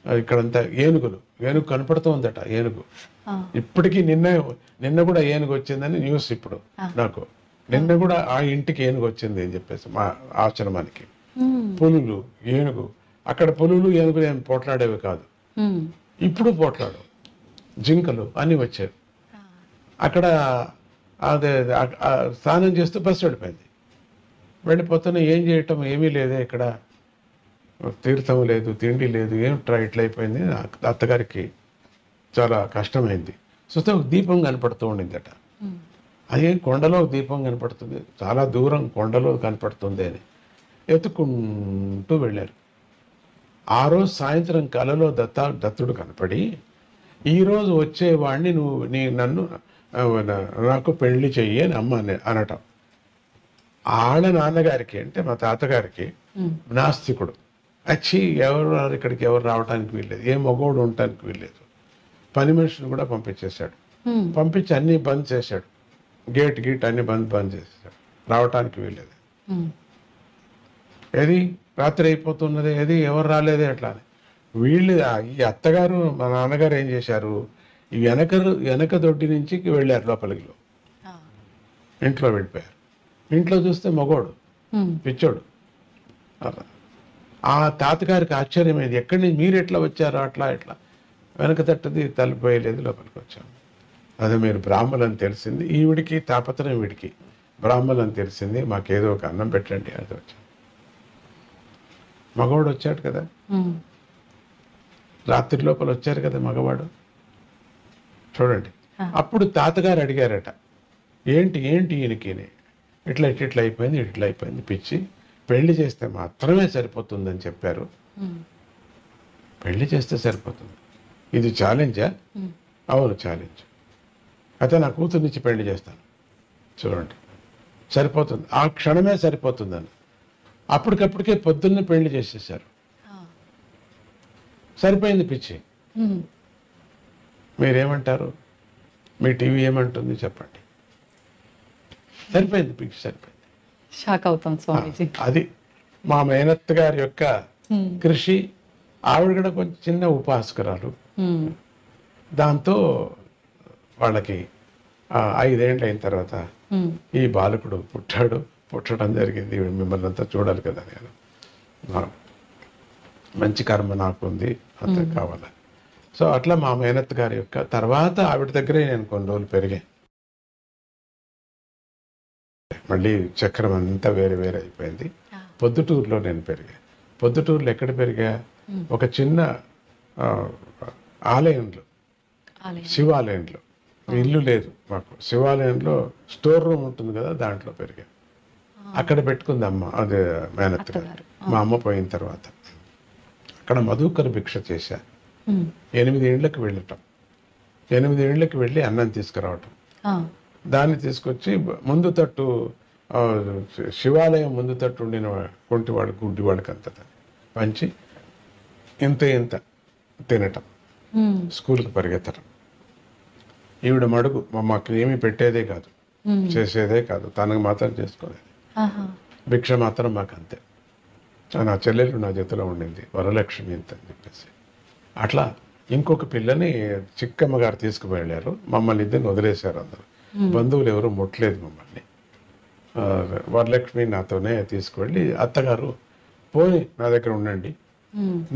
Speaker 3: ఇక్కడంతా ఏనుగు కనపడుతోందట. ఏనుగు ఇప్పటికీ నిన్న కూడా ఏనుగు వచ్చిందని న్యూస్. ఇప్పుడు నాకు నిన్న కూడా ఆ ఇంటికి ఏనుగు వచ్చింది అని చెప్పేసి మా ఆశ్రమానికి. పులులు, ఏనుగు, అక్కడ పులులు ఏనుగులు ఏం పోట్లాడేవి కాదు, ఇప్పుడు పోట్లాడు. జింకలు అన్నీ వచ్చాయి. అక్కడ అదే స్నానం చేస్తూ బస్సు వెళ్ళిపోయింది. వెళ్ళిపోతున్నా ఏం చేయటం, ఏమీ లేదే ఇక్కడ, తీర్థం లేదు, తిండి లేదు, ఏమిట్రా ఇట్లా అయిపోయింది. అత్తగారికి చాలా కష్టమైంది. చూస్తే ఒక దీపం కనపడుతూ ఉండిందట. అదేం కొండలో దీపం కనపడుతుంది, చాలా దూరం కొండలో కనపడుతుంది అని ఎత్తుకుంటూ వెళ్ళారు. ఆ రోజు సాయంత్రం కలలో దత్తుడు కనపడి, ఈరోజు వచ్చేవాడిని నన్ను నాకు పెళ్లి చెయ్యి అని అమ్మ అనటం. ఆళ్ళ నాన్నగారికి అంటే మా తాతగారికి నాస్తికుడు. వచ్చి ఇక్కడికి ఎవరు రావడానికి వీల్లేదు, ఏ మగోడు ఉండటానికి వీల్లేదు. పని మనిషిని కూడా పంపించేశాడు. పంపించి అన్నీ బంద్ చేశాడు, గేట్ అన్ని బంద్ చేసేసాడు, రావటానికి వీల్లేదు. ఏది రాత్రి అయిపోతున్నది, ఏది ఎవరు రాలేదే అట్లా అని. వీళ్ళు ఈ అత్తగారు మా నాన్నగారు ఏం చేశారు, ఈ వెనక దొడ్డి నుంచి వెళ్ళారు లోపలికి. ఇంట్లో వెళ్ళిపోయారు. ఇంట్లో చూస్తే మగోడు, పిచ్చోడు. ఆ తాతగారికి ఆశ్చర్యమైంది, ఎక్కడి నుంచి మీరు ఎట్లా వచ్చారో అట్లా వెనక తట్టది తలిపోయలేదు, లోపలికి వచ్చాము. అదే మీరు బ్రాహ్మణులని తెలిసింది, ఈవిడికి తాపత్రయం, వీడికి బ్రాహ్మణులని తెలిసింది, మాకేదో ఒక అన్నం పెట్టండి అది వచ్చాను. మగవాడు వచ్చాడు కదా, రాత్రి లోపల వచ్చారు కదా మగవాడు, చూడండి. అప్పుడు తాతగారు అడిగారట, ఏంటి ఈయనకి ఇట్లా అయిపోయింది పిచ్చి, పెళ్లి చేస్తే మాత్రమే సరిపోతుందని చెప్పారు. పెళ్లి చేస్తే సరిపోతుంది, ఇది ఛాలెంజా? అవును ఛాలెంజ్. అయితే నా కూతుర్నిచ్చి పెళ్లి చేస్తాను, చూడండి సరిపోతుంది, ఆ క్షణమే సరిపోతుందని. అప్పటికప్పటికే పొద్దున్నే పెళ్లి చేసేసారు. సరిపోయింది పిచ్చి. మీరేమంటారు, మీ టీవీ ఏమంటుంది చెప్పండి. సరిపోయింది పిచ్చి, సరిపోయింది.
Speaker 2: షాక్ అవుతాం స్వామీజీ.
Speaker 3: అది మా మేనత్త గారి యొక్క కృషి ఆవిడ కూడా కొంచెం చిన్న ఉపాసకురాలు. దాంతో వాళ్ళకి 5 ఏళ్ళు అయిన తర్వాత ఈ బాలకుడు పుట్టడం జరిగింది. మిమ్మల్ని అంతా చూడాలి కదా, నేను మంచి కర్మ నాకు ఉంది, అంత కావాలని. సో అట్లా మా మేనత్ గారి యొక్క తర్వాత ఆవిడ దగ్గరే నేను కొన్ని రోజులు పెరిగాను. మళ్ళీ చక్రం అంతా వేరే వేరే అయిపోయింది. పొద్దుటూరులో నేను పెరిగా. పొద్దుటూరులో ఎక్కడ పెరిగా? ఒక చిన్న ఆలయంలో, శివాలయంలో. ఇల్లు లేదు మాకు, శివాలయంలో స్టోర్ రూమ్ ఉంటుంది కదా, దాంట్లో పెరిగా. అక్కడ పెట్టుకుంది అమ్మ, అదే మేనత్ గారు. మా అమ్మ పోయిన తర్వాత అక్కడ మధుకర భిక్ష చేశా. 8 ఏళ్ళకి వెళ్ళటం, 8 ఏళ్ళకి వెళ్ళి అన్నం తీసుకురావటం, దాన్ని తీసుకొచ్చి ముందు తట్టు, శివాలయం ముందు తట్టు ఉండిన కుంటివాడు గుడ్డివాడికి అంత పంచి ఇంత తినటం, స్కూల్కి పరిగెత్తడం. ఈవిడ మడుగు మాకు ఏమీ పెట్టేదే కాదు, చేసేదే కాదు, తనకు మాత్రం చేసుకోలేదు. భిక్ష మాత్రం మాకు అంతే. నా చెల్లెలు నా జతలో ఉండింది, వరలక్ష్మి ఇంత అని చెప్పేసి. అట్లా ఇంకొక పిల్లని చిక్కమ్మ గారు తీసుకువెళ్ళారు. మమ్మల్ని ఇద్దరిని వదిలేశారు. అందరూ బంధువులు ఎవరు ముట్టలేదు మమ్మల్ని. వరలక్ష్మి నాతోనే తీసుకువెళ్ళి, అత్తగారు పోని నా దగ్గర ఉండండి,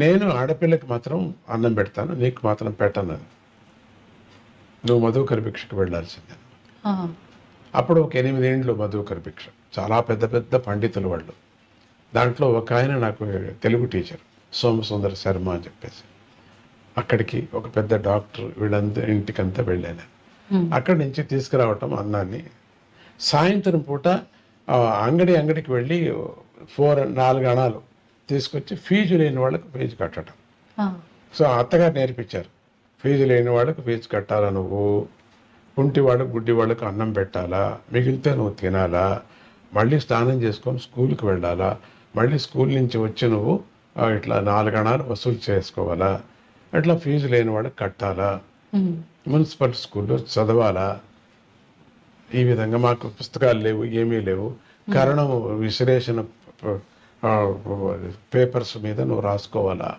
Speaker 3: నేను ఆడపిల్లకి మాత్రం అన్నం పెడతాను, నీకు మాత్రం పెట్టను, నువ్వు మధుకర భిక్షకు వెళ్ళాల్సిందే. అప్పుడు ఒక 8 ఏళ్ళు మధుకర భిక్ష. చాలా పెద్ద పెద్ద పండితులు వాళ్ళు. దాంట్లో ఒక ఆయన నాకు తెలుగు టీచర్, సోమసుందర శర్మ అని చెప్పేసి, అక్కడికి ఒక పెద్ద డాక్టర్, వీళ్ళందరూ ఇంటికంతా వెళ్ళాను. అక్కడి నుంచి తీసుకురావటం అన్నాన్ని. సాయంత్రం పూట అంగడికి వెళ్ళి 4 అణాలు తీసుకొచ్చి ఫీజు లేని వాళ్ళకు ఫీజు కట్టడం. సో అత్తగారు నేర్పించారు, ఫీజు లేని వాళ్ళకు ఫీజు కట్టాలా, నువ్వు కుంటివాళ్ళకు గుడ్డివాళ్ళకు అన్నం పెట్టాలా, మిగిలితే నువ్వు తినాలా, మళ్ళీ స్నానం చేసుకొని స్కూల్కి వెళ్ళాలా, మళ్ళీ స్కూల్ నుంచి వచ్చి నువ్వు ఇట్లా 4 అణాలు వసూలు చేసుకోవాలా, అట్లా ఫీజు లేని వాళ్ళకి కట్టాలా, మున్సిపల్ స్కూల్లో చదవాలా. ఈ విధంగా మాకు పుస్తకాలు లేవు, ఏమీ లేవు. కారణం విశ్లేషణ పేపర్స్ మీద నువ్వు రాసుకోవాలా.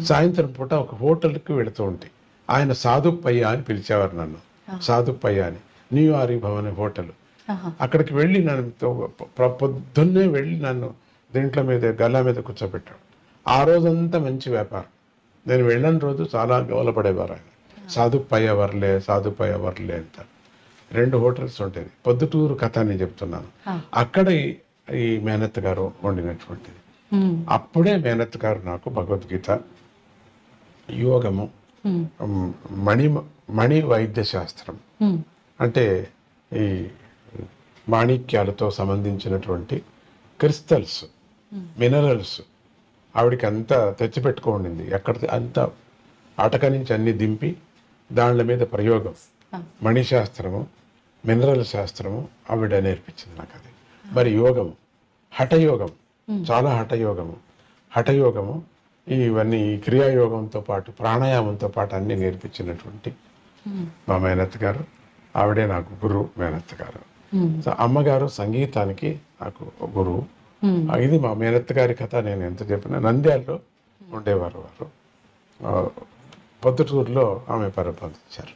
Speaker 3: సాయంత్రం పూట ఒక హోటల్కి వెళుతూ ఉంటే, ఆయన సాధుప్పయ్య అని పిలిచేవారు నన్ను, సాధుప్పయ్య అని, న్యూయారీ భవన్ హోటల్. అక్కడికి వెళ్ళి నన్ను పొద్దున్నే వెళ్ళి నన్ను దీంట్లో మీద గల్లా మీద కూర్చోబెట్టాడు. ఆ రోజంతా మంచి వ్యాపారం. నేను వెళ్ళని రోజు చాలా గౌలపడేవారు ఆయన. సాధుప్పయ్య వర్లే అంటారు. 2 హోటల్స్ ఉంటాయి. పొద్దుటూరు కథ అని చెప్తున్నాను. అక్కడ ఈ మేనత్ గారు వండినటువంటిది. అప్పుడే మేనత్ గారు నాకు భగవద్గీత, యోగము, మణి వైద్య శాస్త్రం, అంటే ఈ మాణిక్యాలతో సంబంధించినటువంటి క్రిస్టల్స్, మినరల్స్ ఆవిడికి అంతా తెచ్చిపెట్టుకోండింది. ఎక్కడ అంతా అటక నుంచి అన్ని దింపి దానిల మీద ప్రయోగం, మణిశాస్త్రము, మినరల్ శాస్త్రము ఆవిడ నేర్పించింది నాకు. అది మరి యోగము, హఠయోగం, చాలా హఠయోగము ఇవన్నీ క్రియాయోగంతో పాటు ప్రాణాయామంతో పాటు అన్ని నేర్పించినటువంటి మా మేనత్ గారు. ఆవిడే నాకు గురువు, మేనత్ గారు. సో అమ్మగారు సంగీతానికి నాకు గురువు. ఇది మా మేనత్ గారి కథ. నేను ఎంత చెప్పినా నంద్యాలలో ఉండేవారు వారు. పొద్దుటూరులో ఆమె పరిపాలించారు.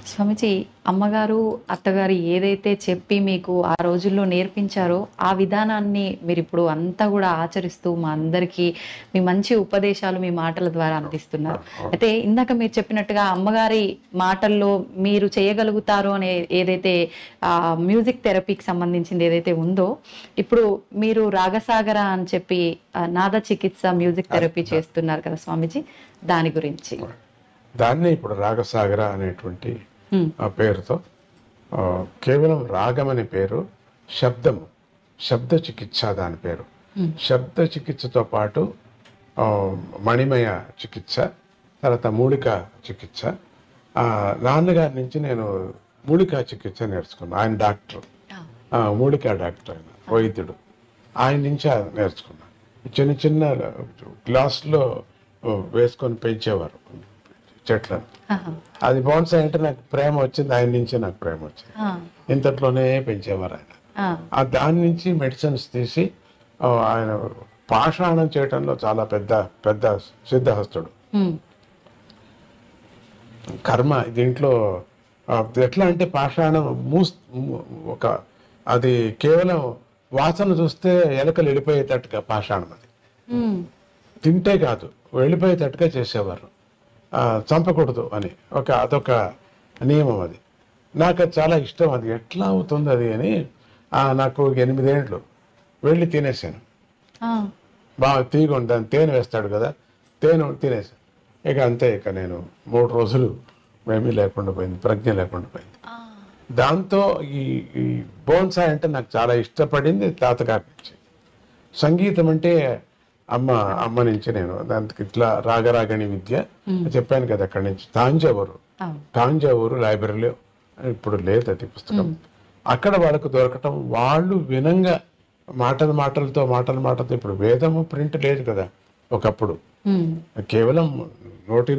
Speaker 2: స్వామిజీ, అమ్మగారు అత్తగారు ఏదైతే చెప్పి మీకు ఆ రోజుల్లో నేర్పించారో ఆ విధానాన్ని మీరు ఇప్పుడు అంతా కూడా ఆచరిస్తూ మా అందరికీ మీ మంచి ఉపదేశాలు మీ మాటల ద్వారా అందిస్తున్నారు. అయితే ఇందాక మీరు చెప్పినట్టుగా అమ్మగారి మాటల్లో మీరు చేయగలుగుతారు అనే ఏదైతే మ్యూజిక్ థెరపీకి సంబంధించింది ఏదైతే ఉందో, ఇప్పుడు మీరు రాగసాగర అని చెప్పి నాద చికిత్స మ్యూజిక్ థెరపీ చేస్తున్నారు కదా స్వామిజీ, దాని గురించి.
Speaker 3: దాన్ని ఇప్పుడు రాగసాగర అనేటువంటి పేరుతో, కేవలం రాగం అనే పేరు, శబ్ద చికిత్స దాని పేరు. శబ్ద చికిత్సతో పాటు మణిమయ చికిత్స, తర్వాత మూలిక చికిత్స. నాన్నగారి నుంచి నేను మూలికా చికిత్స నేర్చుకున్నాను. ఆయన డాక్టర్, మూలికా డాక్టర్, ఆయన వైద్యుడు. ఆయన నుంచి నేర్చుకున్నాను. చిన్న చిన్న గ్లాసులో వేసుకొని పెంచేవారు చెట్లను. అది బోన్సాయ్ అంటే నాకు ప్రేమ వచ్చింది, ఆయన నుంచే నాకు ప్రేమ వచ్చింది. ఇంతట్లోనే పెంచేవారు ఆయన. దాని నుంచి మెడిసిన్స్ తీసి ఆయన పాషాణం చేయటంలో చాలా పెద్ద పెద్ద సిద్ధహస్తుడు. కర్మ దీంట్లో ఎట్లా అంటే పాషాణం ఒక అది కేవలం వాసన చూస్తే ఎలకలు వెళ్ళిపోయేటట్టుగా పాషాణం అది తింటే కాదు వెళ్ళిపోయేటట్టుగా చేసేవారు. చంపకూడదు అని అదొక నియమం. అది నాకు అది చాలా ఇష్టం. అది ఎట్లా అవుతుంది అది అని నాకు 8 ఏళ్ళు వెళ్ళి తినేసాను. బాగా తీగొండి దాన్ని తేనె వేస్తాడు కదా, తేనె తినేసాను. ఇక అంతే, ఇక నేను 3 రోజులు ఏమీ లేకుండా పోయింది, ప్రజ్ఞ లేకుండా పోయింది. దాంతో ఈ బోన్సాయ్ అంటే నాకు చాలా ఇష్టపడింది తాతగారి నుంచి. సంగీతం అంటే అమ్మ నుంచి నేను దానికి ఇట్లా రాగరాగణి విద్య చెప్పాను కదా, అక్కడి నుంచి తాంజావూరు లైబ్రరీలో ఇప్పుడు లేదు అది పుస్తకం. అక్కడ వాళ్ళకు దొరకటం, వాళ్ళు వినంగా మాటలతో ఇప్పుడు వేదము ప్రింట్ లేదు కదా, ఒకప్పుడు కేవలం నోటి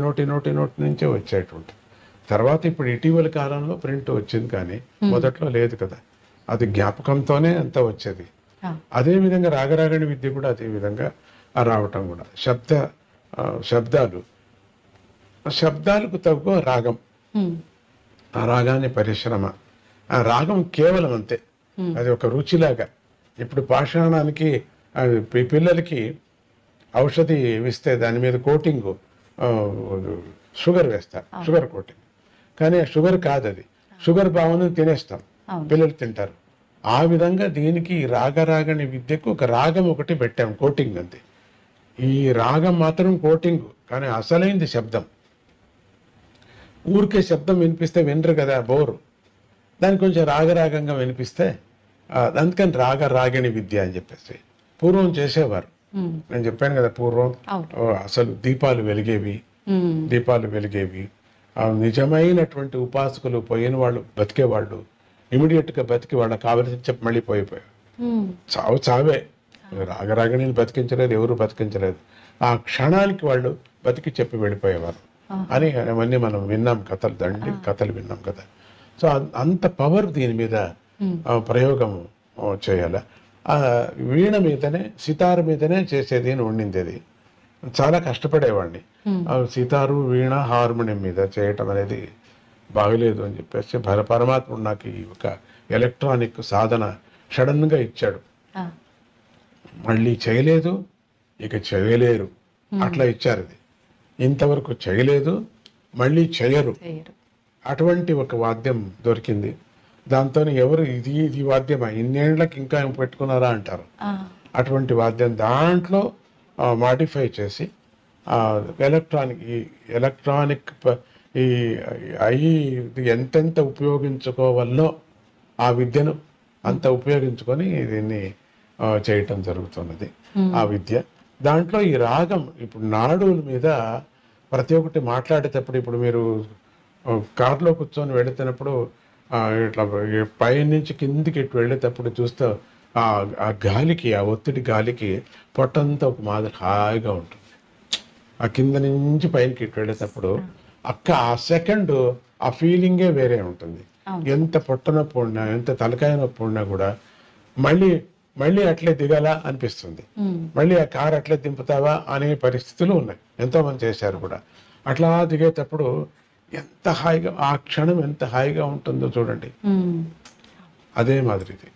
Speaker 3: నుంచే వచ్చేటువంటి. తర్వాత ఇప్పుడు ఇటీవల కాలంలో ప్రింట్ వచ్చింది, కానీ మొదట్లో లేదు కదా. అది జ్ఞాపకంతోనే అంతా వచ్చేది. అదే విధంగా రాగరాగణి విద్య కూడా అదే విధంగా రావటం కూడా. శబ్దాలకు తగ్గ రాగం, ఆ రాగాన్ని పరిశ్రమ. ఆ రాగం కేవలం అంతే, అది ఒక రుచిలాగా. ఇప్పుడు పాషాణానికి పిల్లలకి ఔషధి ఇస్తే దాని మీద కోటింగ్ షుగర్ వేస్తారు, షుగర్ కోటింగ్. కానీ ఆ షుగర్ కాదు, అది షుగర్ భావన తినేస్తాం, పిల్లలు తింటారు. ఆ విధంగా దీనికి రాగరాగని విద్యకు ఒక రాగం ఒకటి పెట్టాం, కోటింగ్ అంతే. ఈ రాగం మాత్రం కోటింగ్, కానీ అసలైంది శబ్దం. ఊరికే శబ్దం వినిపిస్తే వినరు కదా, బోరు. దానికి కొంచెం రాగరాగంగా వినిపిస్తే, అందుకని రాగరాగిణి విద్య అని చెప్పేసి పూర్వం చేసేవారు. నేను చెప్పాను కదా, పూర్వం అసలు దీపాలు వెలిగేవి. నిజమైనటువంటి ఉపాసకులు పోయిన వాళ్ళు బతికేవాళ్ళు, ఇమీడియట్గా బతికి వాళ్ళకి కావలసి చెప్పి మళ్ళీ పోయిపోయారు. చావే. రాగరాగిణిని బతికించలేదు, ఎవరు బతికించలేదు. ఆ క్షణానికి వాళ్ళు బతికి చెప్పి వెళ్ళిపోయేవారు అని అవన్నీ మనం విన్నాం, కథలు విన్నాం కదా. సో అంత పవర్ దీని మీద ప్రయోగం చేయాలి. వీణ మీదనే, సితారు మీదనే చేసేది అని ఉండింది. అది చాలా కష్టపడేవాడిని. సితారు, వీణ, హార్మోనియం మీద చేయటం అనేది బాగలేదు అని చెప్పేసి పరమాత్ముడు నాకు ఈ ఒక ఎలక్ట్రానిక్ సాధన సడన్గా ఇచ్చాడు. మళ్ళీ చేయలేదు, ఇక చేయలేరు, అట్లా ఇచ్చారు. అది ఇంతవరకు చేయలేదు, మళ్ళీ చేయరు, అటువంటి ఒక వాద్యం దొరికింది. దాంతో ఎవరు ఇది వాద్యమా, ఇన్నేళ్లకు ఇంకా పెట్టుకున్నారా అంటారు. అటువంటి వాద్యం దాంట్లో మాడిఫై చేసి ఎలక్ట్రానిక్ ఎంతెంత ఉపయోగించుకోవాలో ఆ విద్యను అంత ఉపయోగించుకొని దీన్ని చేయటం జరుగుతున్నది. ఆ విద్య దాంట్లో ఈ రాగం, ఇప్పుడు నాడుల మీద ప్రతి ఒక్కటి మాట్లాడేటప్పుడు, ఇప్పుడు మీరు కారులో కూర్చొని వెళుతున్నప్పుడు ఇట్లా పై నుంచి కిందికి ఇటు వెళ్ళేటప్పుడు చూస్తే ఆ గాలికి, ఆ ఒత్తిడి గాలికి పొట్టంతా ఒక మాదిరి హాయిగా ఉంటుంది. ఆ కింద నుంచి పైకి ఇటు వెళ్ళేటప్పుడు ఆ సెకండ్ ఆ ఫీలింగే వేరే ఉంటుంది. ఎంత పొట్ట నొప్పి ఉన్నా, ఎంత తలకాయ నొప్పి ఉన్నా కూడా మళ్ళీ అట్లే దిగాలా అనిపిస్తుంది. మళ్ళీ ఆ కారు అట్లే దింపుతావా అనే పరిస్థితులు ఉన్నాయి. ఎంతో మంది చేశారు కూడా. అట్లా దిగేటప్పుడు ఎంత హాయిగా, ఆ క్షణం ఎంత హాయిగా ఉంటుందో చూడండి. అదే మాదిరిది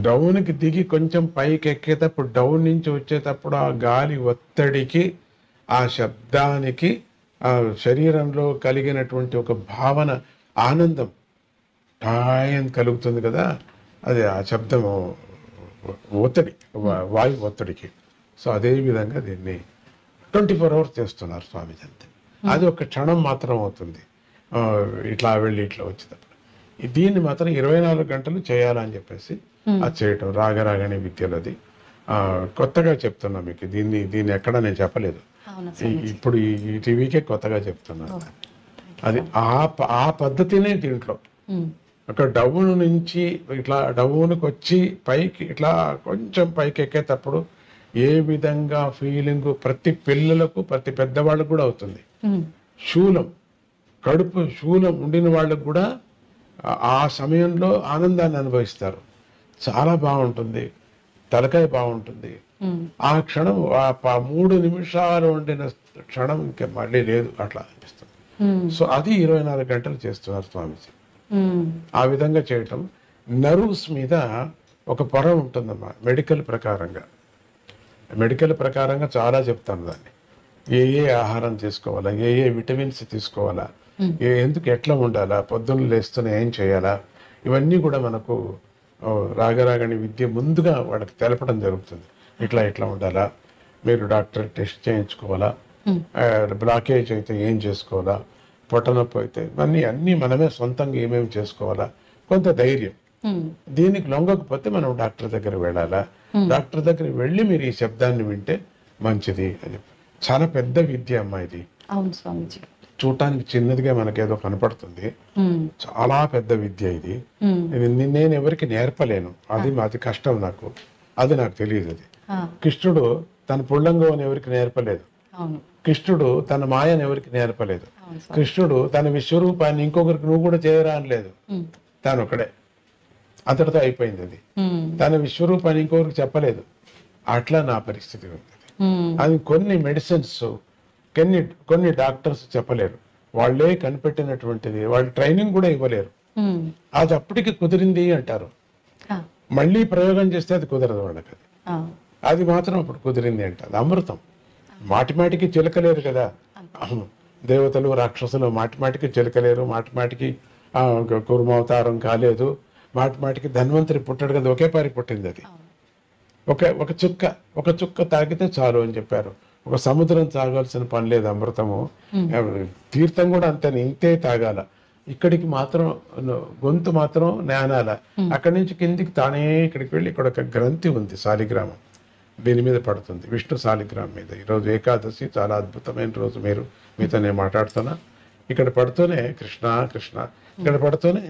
Speaker 3: డౌన్కి దిగి కొంచెం పైకి ఎక్కేటప్పుడు, డౌన్ నుంచి వచ్చేటప్పుడు ఆ గాలి ఒత్తిడికి, ఆ శబ్దానికి, ఆ శరీరంలో కలిగినటువంటి ఒక భావన, ఆనందం టాయని కలుగుతుంది కదా. అది ఆ శబ్దం ఒత్తిడి, వాయు ఒత్తిడికి. సో అదే విధంగా దీన్ని 24 hours చేస్తున్నారు స్వామీజీ అంతే. అది ఒక క్షణం మాత్రం అవుతుంది, ఇట్లా వెళ్ళి ఇట్లా వచ్చేటప్పుడు. దీన్ని మాత్రం 24 గంటలు చేయాలని చెప్పేసి అది చేయటం రాగరాగని విద్యలది. కొత్తగా చెప్తున్నా మీకు, దీన్ని ఎక్కడ నేను చెప్పలేదు. ఇప్పుడు ఈ టీవీకే కొత్తగా చెప్తున్నాను. అది ఆ పద్ధతినే దీంట్లో ఒక డౌన్ నుంచి ఇట్లా డౌన్కి వచ్చి పైకి ఇట్లా కొంచెం పైకి ఎక్కేటప్పుడు ఏ విధంగా ఫీలింగ్ ప్రతి పిల్లలకు, ప్రతి పెద్దవాళ్ళకు కూడా అవుతుంది. కడుపు శూలం ఉండిన వాళ్ళకు కూడా ఆ సమయంలో ఆనందాన్ని అనుభవిస్తారు. చాలా బాగుంటుంది. తలకాయ బాగుంటుంది. ఆ క్షణం 3 నిమిషాలు ఉండిన క్షణం ఇంకా మళ్ళీ లేదు అట్లా అనిపిస్తుంది. సో అది 24 గంటలు చేస్తున్నారు స్వామీజీ. ఆ విధంగా చేయటం నర్వ్స్ మీద ఒక పొర ఉంటుందమ్మా. మెడికల్ ప్రకారంగా చాలా చెప్తాను దాన్ని. ఏ ఆహారం తీసుకోవాలా, ఏ విటమిన్స్ తీసుకోవాలా, ఎందుకు ఎట్లా ఉండాలా, పొద్దున్న లేస్తూనే ఏం చేయాలా, ఇవన్నీ కూడా మనకు రాగరాగని విద్య ముందుగా వాళ్ళకి తెలపడం జరుగుతుంది. ఇట్లా ఉండాలా, మీరు డాక్టర్ టెస్ట్ చేయించుకోవాలా, బ్లాకేజ్ అయితే ఏం చేసుకోవాలా, పొట్టనొప్పి అయితే అన్నీ మనమే సొంతంగా ఏమేమి చేసుకోవాలా, కొంత ధైర్యం. దీనికి లొంగకపోతే మనం డాక్టర్ దగ్గర వెళ్ళాలా, డాక్టర్ దగ్గర వెళ్ళి మీరు ఈ శబ్దాన్ని వింటే మంచిది అని. చాలా పెద్ద విద్య అమ్మా ఇది.
Speaker 2: అవును స్వామీజీ.
Speaker 3: చూడటానికి చిన్నదిగా మనకేదో కనపడుతుంది, చాలా పెద్ద విద్య ఇది. నేను ఎవరికి నేర్పలేను, అది కష్టం నాకు, అది నాకు తెలియదు. అది కృష్ణుడు తన పుల్లంగం ఎవరికి నేర్పలేదు, కృష్ణుడు తన మాయను ఎవరికి నేర్పలేదు, కృష్ణుడు తన విశ్వరూపాన్ని ఇంకొకరికి నువ్వు కూడా చేయరా అనలేదు, తాను ఒకడే, అంతటితో అయిపోయింది. అది తన విశ్వరూపాన్ని ఇంకొకరికి చెప్పలేదు. అట్లా నా పరిస్థితి ఉంది. అది కొన్ని మెడిసిన్స్ కొన్ని డాక్టర్స్ చెప్పలేరు, వాళ్ళే కనిపెట్టినటువంటిది, వాళ్ళు ట్రైనింగ్ కూడా ఇవ్వలేరు. అది అప్పటికి కుదిరింది అంటారు, మళ్ళీ ప్రయోగం చేస్తే అది కుదరదు వాళ్ళకి. అది మాత్రం అప్పుడు కుదిరింది అంట. అది అమృతం. మాటిమాటికి చిలకలేరు కదా దేవతలు రాక్షసులు, మాటిమాటికి చిలకలేరు, మాటిమాటికి కూర్మావతారం కాలేదు, మాటిమాటికి ధన్వంతరి పుట్టాడు కదా, ఒకే పారి పుట్టింది. అది ఒక చుక్క తాగితే చాలు అని చెప్పారు. ఒక సముద్రం తాగాల్సిన పని లేదు అమృతము. తీర్థం కూడా అంతే, ఇంతే తాగాల. ఇక్కడికి మాత్రం గొంతు మాత్రం నానాల, అక్కడి నుంచి కిందికి తానే ఇక్కడికి వెళ్ళి ఇక్కడ ఒక గ్రంథి ఉంది, శాలిగ్రామం, దీని మీద పడుతుంది, విష్ణు శాలిగ్రామం మీద. ఈరోజు ఏకాదశి, చాలా అద్భుతమైన రోజు. మీతో నేను మాట్లాడుతున్నా, ఇక్కడ పడుతూనే కృష్ణ కృష్ణ, ఇక్కడ పడుతూనే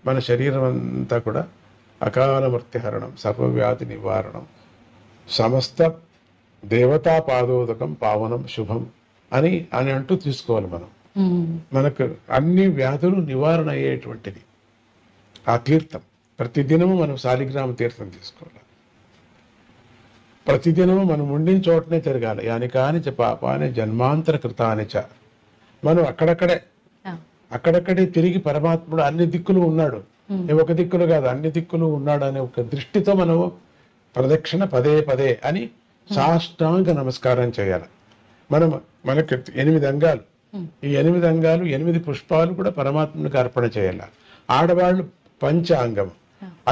Speaker 3: మన శరీరం అంతా కూడా అకాల మృత్యుహరణం, సర్వవ్యాధి నివారణం, సమస్త దేవతా పాదోదకం పావనం శుభం అని అంటూ తీసుకోవాలి మనం. మనకు అన్ని వ్యాధులు నివారణ అయ్యేటువంటిది ఆ తీర్థం. ప్రతిదినము మనం శాలిగ్రామ తీర్థం తీసుకోవాలి. ప్రతిదినము మనం ఉండిన చోటనే తిరగాలి. యాని కాని చ పాపాని జన్మాంతర కృతాని చ. మనం అక్కడక్కడే తిరిగి పరమాత్ముడు అన్ని దిక్కులు ఉన్నాడు, ఒక దిక్కులు కాదు అన్ని దిక్కులు ఉన్నాడు అనే ఒక దృష్టితో మనము ప్రదక్షిణ పదే అని సాష్టాంగ నమస్కారం చేయాలి. మనకి 8 అంగాలు, ఈ 8 అంగాలు 8 పుష్పాలు కూడా పరమాత్మునికి అర్పణ చేయాలి. ఆడవాళ్ళు పంచాంగం,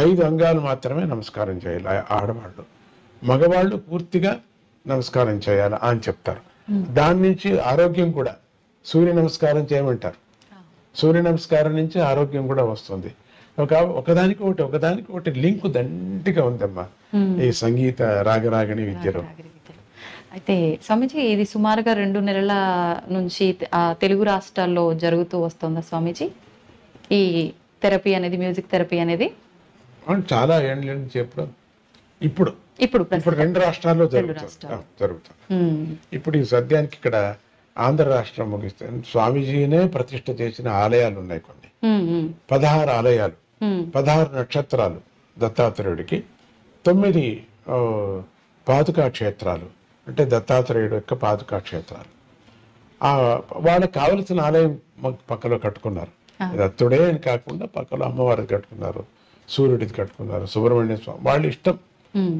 Speaker 3: 5 అంగాలు మాత్రమే నమస్కారం చేయాలి ఆడవాళ్ళు. మగవాళ్ళు పూర్తిగా నమస్కారం చేయాలి అని చెప్తారు. దాని నుంచి ఆరోగ్యం కూడా, సూర్య నమస్కారం చేయమంటారు. సూర్య నమస్కారం నుంచి ఆరోగ్యం కూడా వస్తుంది. ఒకదానికి ఒకటి లింక్ దండిగా ఉందమ్మా ఈ సంగీత రాగరాగిణి విద్యలో.
Speaker 2: అయితే స్వామీజీ, ఇది సుమారుగా 2 నెలల నుంచి తెలుగు రాష్ట్రాల్లో జరుగుతూ వస్తుందా స్వామీజీ ఈ థెరపీ అనేది, మ్యూజిక్ థెరపీ అనేది?
Speaker 3: చాలా ఏళ్ళ నుంచి ఇప్పుడు 2 రాష్ట్రాల్లో జరుగుతుంది. ఇప్పుడు ఈ సద్యానికి ఇక్కడ ఆంధ్ర రాష్ట్రం ముగిస్తే స్వామీజీనే ప్రతిష్ఠ చేసిన ఆలయాలు ఉన్నాయి కొన్ని, 16 ఆలయాలు, 16 నక్షత్రాలు దత్తాత్రేయుడికి, 9 పాదుకా క్షేత్రాలు, అంటే దత్తాత్రేయుడు యొక్క పాదుకా క్షేత్రాలు. వాళ్ళకి కావలసిన ఆలయం పక్కలో కట్టుకున్నారు. దత్తుడే అని కాకుండా పక్కలో అమ్మవారికి కట్టుకున్నారు, సూర్యుడికి కట్టుకున్నారు, సుబ్రహ్మణ్య స్వామి, వాళ్ళ ఇష్టం.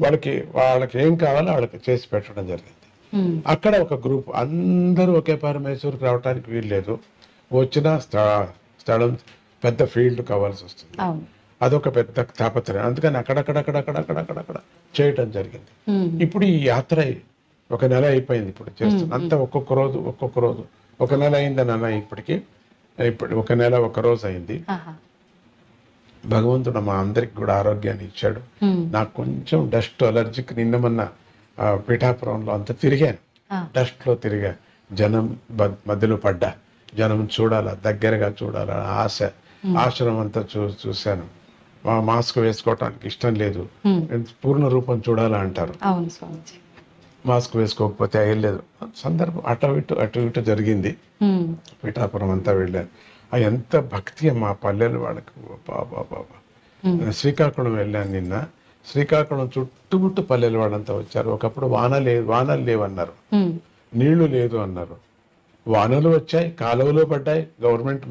Speaker 3: వాళ్ళకి ఏం కావాలో వాళ్ళకి చేసి పెట్టడం జరిగింది. అక్కడ ఒక గ్రూప్, అందరూ ఒకే మైసూరుకి రావడానికి వీల్లేదు, వచ్చిన స్థలం పెద్ద ఫీల్డ్ కావాల్సి వస్తుంది. అదొక పెద్ద తాపత్రయం. అందుకని అక్కడక్కడ చేయటం జరిగింది. ఇప్పుడు ఈ యాత్ర 1 నెల అయిపోయింది. ఇప్పుడు చేస్తుంది అంతా ఒక్కొక్క రోజు 1 నెల అయిందని అన్న. ఇప్పుడు 1 నెల 1 రోజు అయింది. భగవంతుడు మా అందరికి కూడా ఆరోగ్యాన్ని ఇచ్చాడు. నాకు కొంచెం డస్ట్ అలర్జీకి నిన్న పిఠాపురంలో అంతా తిరిగాను, డస్ట్ లో తిరిగా, జనం మధ్యలో పడ్డా, జనం చూడాలా, దగ్గరగా చూడాలా ఆశ, ఆశ్రమం అంతా చూశాను. మాస్క్ వేసుకోవటానికి ఇష్టం లేదు, పూర్ణ రూపం చూడాలా అంటారు. మాస్క్ వేసుకోకపోతే అయ్యలేదు. సందర్భం అటు ఇటు జరిగింది. పిఠాపురం అంతా వెళ్ళాను. ఎంత భక్తి మా పల్లెలు వాళ్ళకి, బాబా. శ్రీకాకుళం వెళ్ళాను నిన్న. శ్రీకాకుళం చుట్టుముట్టు పల్లెల వాళ్ళంతా వచ్చారు. ఒకప్పుడు వానలు లేవన్నారు, నీళ్లు లేదు అన్నారు. వానలు వచ్చాయి, కాలువలు పడ్డాయి.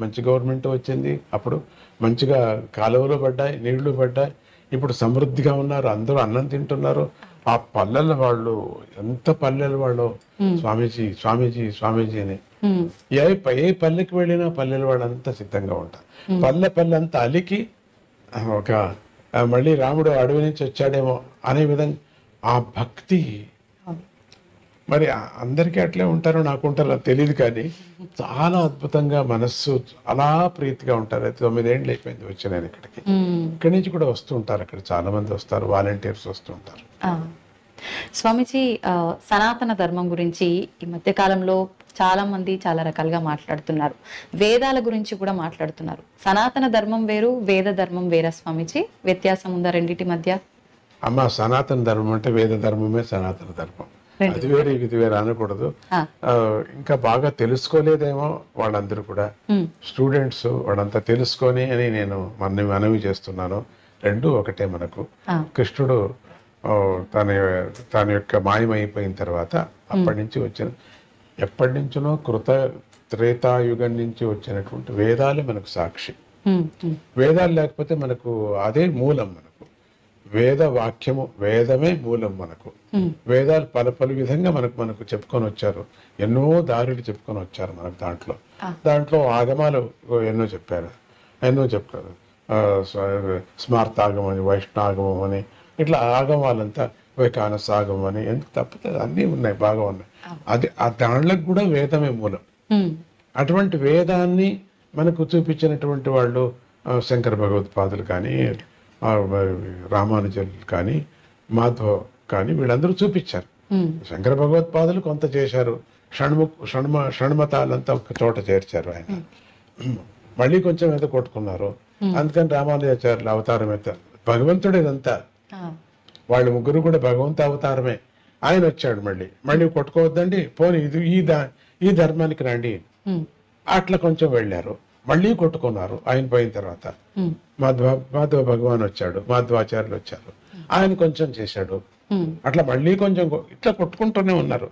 Speaker 3: మంచి గవర్నమెంట్ వచ్చింది. అప్పుడు మంచిగా కాలువలు పడ్డాయి, నీళ్లు పడ్డాయి. ఇప్పుడు సమృద్ధిగా ఉన్నారు, అందరూ అన్నం తింటున్నారు. ఆ పల్లెల వాళ్ళు ఎంత పల్లెల వాళ్ళు స్వామీజీ స్వామీజీ స్వామీజీ అని ఏ పల్లెకి వెళ్ళినా పల్లెల వాళ్ళంతా సిద్ధంగా ఉంటారు. పల్లె అంతా అలికి ఒక మళ్ళీ రాముడు అడవి నుంచి వచ్చాడేమో అనే విధంగా ఆ భక్తి మరి అందరికీ అట్లే ఉంటారో నాకు ఉంటారో తెలియదు, కానీ చాలా అద్భుతంగా మనస్సు అలా ప్రీతిగా ఉంటారు. 9 ఏళ్ళు అయిపోయింది వచ్చి నేను ఇక్కడి నుంచి కూడా వస్తూ ఉంటారు. అక్కడ చాలా మంది వస్తారు, వాలంటీర్స్ వస్తూ ఉంటారు.
Speaker 2: స్వామీజీ, సనాతన ధర్మం గురించి ఈ మధ్య కాలంలో చాలా మంది చాలా రకాలుగా మాట్లాడుతున్నారు. వేదాల గురించి కూడా మాట్లాడుతున్నారు. సనాతన ధర్మం వేరు, వేద ధర్మం వేరా స్వామీజీ? వ్యత్యాసం ఉందా రెండింటి మధ్య?
Speaker 3: అమ్మ, సనాతన ధర్మం అంటే వేద ధర్మమే సనాతన ధర్మం. అది వేరే ఇది వేరే అనకూడదు. ఇంకా బాగా తెలుసుకోలేదేమో వాళ్ళందరూ కూడా, స్టూడెంట్స్ వాళ్ళంతా తెలుసుకొని అని నేను మనవి చేస్తున్నాను. రెండు ఒకటే మనకు. కృష్ణుడు తన యొక్క మాయమైపోయిన తర్వాత అప్పటి నుంచి ఎప్పటి నుంచినో త్రేతాయుగం నుంచి వచ్చినటువంటి వేదాలే మనకు సాక్షి. వేదాలు లేకపోతే మనకు అదే మూలం. మనకు వేద వాక్యము, వేదమే మూలం మనకు. వేదాలు పలు విధంగా మనకు చెప్పుకొని వచ్చారు. ఎన్నో దారులు చెప్పుకొని వచ్చారు మనకు. దాంట్లో ఆగమాలు ఎన్నో చెప్పారు. స్మార్తాగమం అని, వైష్ణాగమం అని, ఇట్లా ఆగమాలంతా వైకానసాగమం అని, ఎందుకు తప్పితే అన్నీ ఉన్నాయి, బాగా ఉన్నాయి. దాంట్లోకి కూడా వేదమే మూలం. అటువంటి వేదాన్ని మనకు చూపించినటువంటి వాళ్ళు శంకర భగవత్పాదులు కానీ, రామానుజులు కానీ, మాధవ కానీ, వీళ్ళందరూ చూపించారు. శంకర భగవత్పాదులు కొంత చేశారు, షణ్మతాలంతా ఒక చోట చేర్చారు ఆయన. మళ్ళీ కొంచెం ఏదో కొట్టుకున్నారు. అందుకని రామానుజాచార్యులు అవతారం ఎత్తారు. భగవంతుడు ఇదంతా, వాళ్ళు ముగ్గురు కూడా భగవంతు అవతారమే. ఆయన వచ్చాడు, మళ్ళీ కొట్టుకోవద్దండి, పోనీ ఈ ధర్మానికి రండి. అట్లా కొంచెం వెళ్ళారు, మళ్ళీ కొట్టుకున్నారు. ఆయన పోయిన తర్వాత మాధవ భగవాన్ వచ్చాడు, మాధవాచార్యులు వచ్చారు, ఆయన కొంచెం చేశాడు. అట్లా మళ్ళీ కొంచెం ఇట్లా కొట్టుకుంటూనే ఉన్నారు.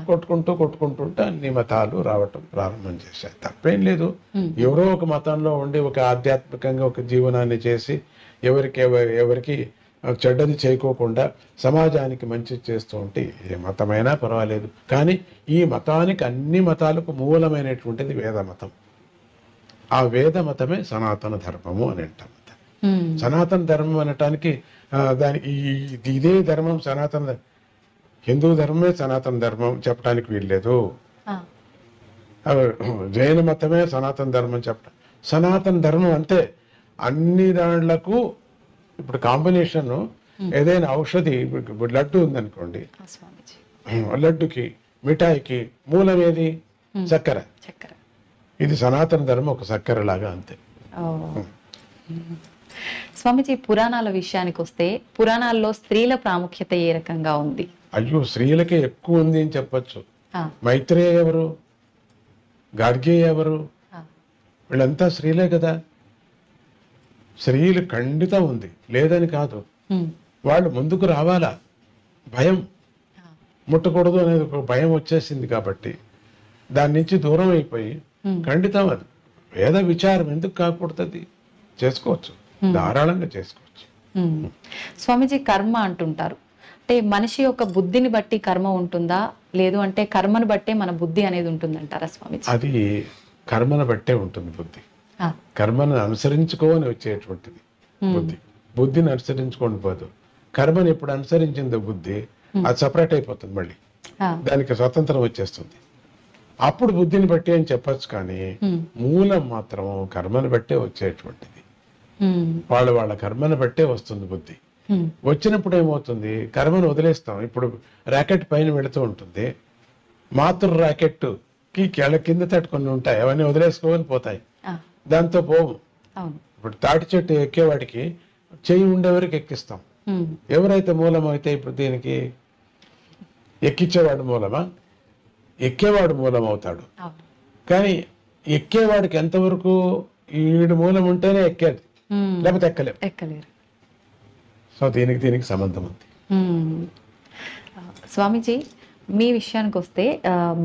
Speaker 3: కొట్టుకుంటూ అన్ని మతాలు రావటం ప్రారంభం చేశాయి. తప్పేం లేదు. ఎవరో ఒక మతంలో ఉండి ఒక ఆధ్యాత్మికంగా ఒక జీవనాన్ని చేసి ఎవరికి చెడ్డది చేయకోకుండా సమాజానికి మంచి చేస్తూ ఉంటే ఏ మతమైనా పర్వాలేదు. కానీ ఈ మతానికి, అన్ని మతాలకు మూలమైనటువంటిది వేద మతం. ఆ వేద మతమే సనాతన ధర్మము అని అంటాం. సనాతన ధర్మం అనటానికి ఇదే ధర్మం హిందూ ధర్మమే సనాతన ధర్మం చెప్పడానికి వీల్లేదు. జైన మతమే సనాతన ధర్మం చెప్పడం. సనాతన ధర్మం అంతే. అన్ని దాంట్లకు ఇప్పుడు కాంబినేషన్ ఏదైనా ఔషధి, లడ్డు ఉందనుకోండి, లడ్డుకి మిఠాయికి మూలం ఏది? చక్కెర. ఇది సనాతన ధర్మం ఒక చక్కెర లాగా, అంతే.
Speaker 2: స్వామిజీ, పురాణాల విషయానికి వస్తే పురాణాల్లో స్త్రీల ప్రాముఖ్యత ఏ రకంగా ఉంది?
Speaker 3: అయ్యో, స్త్రీలకే ఎక్కువ ఉంది అని చెప్పచ్చు. మైత్రేయ ఎవరు? గార్గేయ ఎవరు? వీళ్ళంతా స్త్రీలే కదా. స్త్రీలు ఖండితం ఉంది, లేదని కాదు. వాళ్ళు ముందుకు రావాలా. భయం, ముట్టకూడదు అనేది ఒక భయం వచ్చేసింది కాబట్టి దాని నుంచి దూరం అయిపోయి ఖండితం. అది వేద విచారం ఎందుకు కాకూడదు? చేసుకోవచ్చు, ధారాళంగా చేసుకోవచ్చు.
Speaker 2: స్వామీజీ, కర్మ అంటుంటారు. అంటే మనిషి యొక్క బుద్ధిని బట్టి కర్మ ఉంటుందా, లేదు అంటే కర్మను బట్టే మన బుద్ధి అనేది ఉంటుందంటారా స్వామీజీ?
Speaker 3: అది కర్మను బట్టే ఉంటుంది బుద్ధి. కర్మను అనుసరించుకోని వచ్చేటువంటిది బుద్ధి. బుద్ధిని అనుసరించుకోని పోదు. కర్మను ఎప్పుడు అనుసరించిందో బుద్ధి, అది సపరేట్ అయిపోతుంది. మళ్ళీ దానికి స్వతంత్రం వచ్చేస్తుంది. అప్పుడు బుద్ధిని బట్టి అని చెప్పచ్చు. కానీ మూలం మాత్రం కర్మను బట్టే వచ్చేటువంటిది. వాళ్ళ కర్మను బట్టే వస్తుంది బుద్ధి. వచ్చినప్పుడు ఏమవుతుంది? కర్మను వదిలేస్తాం. ఇప్పుడు ర్యాకెట్ పైన వెళుతూ ఉంటుంది, మాతృ ర్యాకెట్ కి కింద తట్టుకొని ఉంటాయి, అవన్నీ వదిలేసుకోవాలి, పోతాయి. దాంతో పోవు. ఇప్పుడు తాటి చెట్టు ఎక్కేవాడికి చెయ్యి ఉండేవరకు ఎక్కిస్తాం. ఎవరైతే మూలం అయితే ఇప్పుడు దీనికి ఎక్కించేవాడు మూలమా? ఎక్కేవాడు మూలం అవుతాడు. కానీ ఎక్కేవాడికి ఎంతవరకు ఈడు మూలం ఉంటేనే ఎక్కేది, లేకపోతే ఎక్కలేరు. సో దీనికి సంబంధం ఉంది.
Speaker 2: స్వామీజీ, మీ విషయానికి వస్తే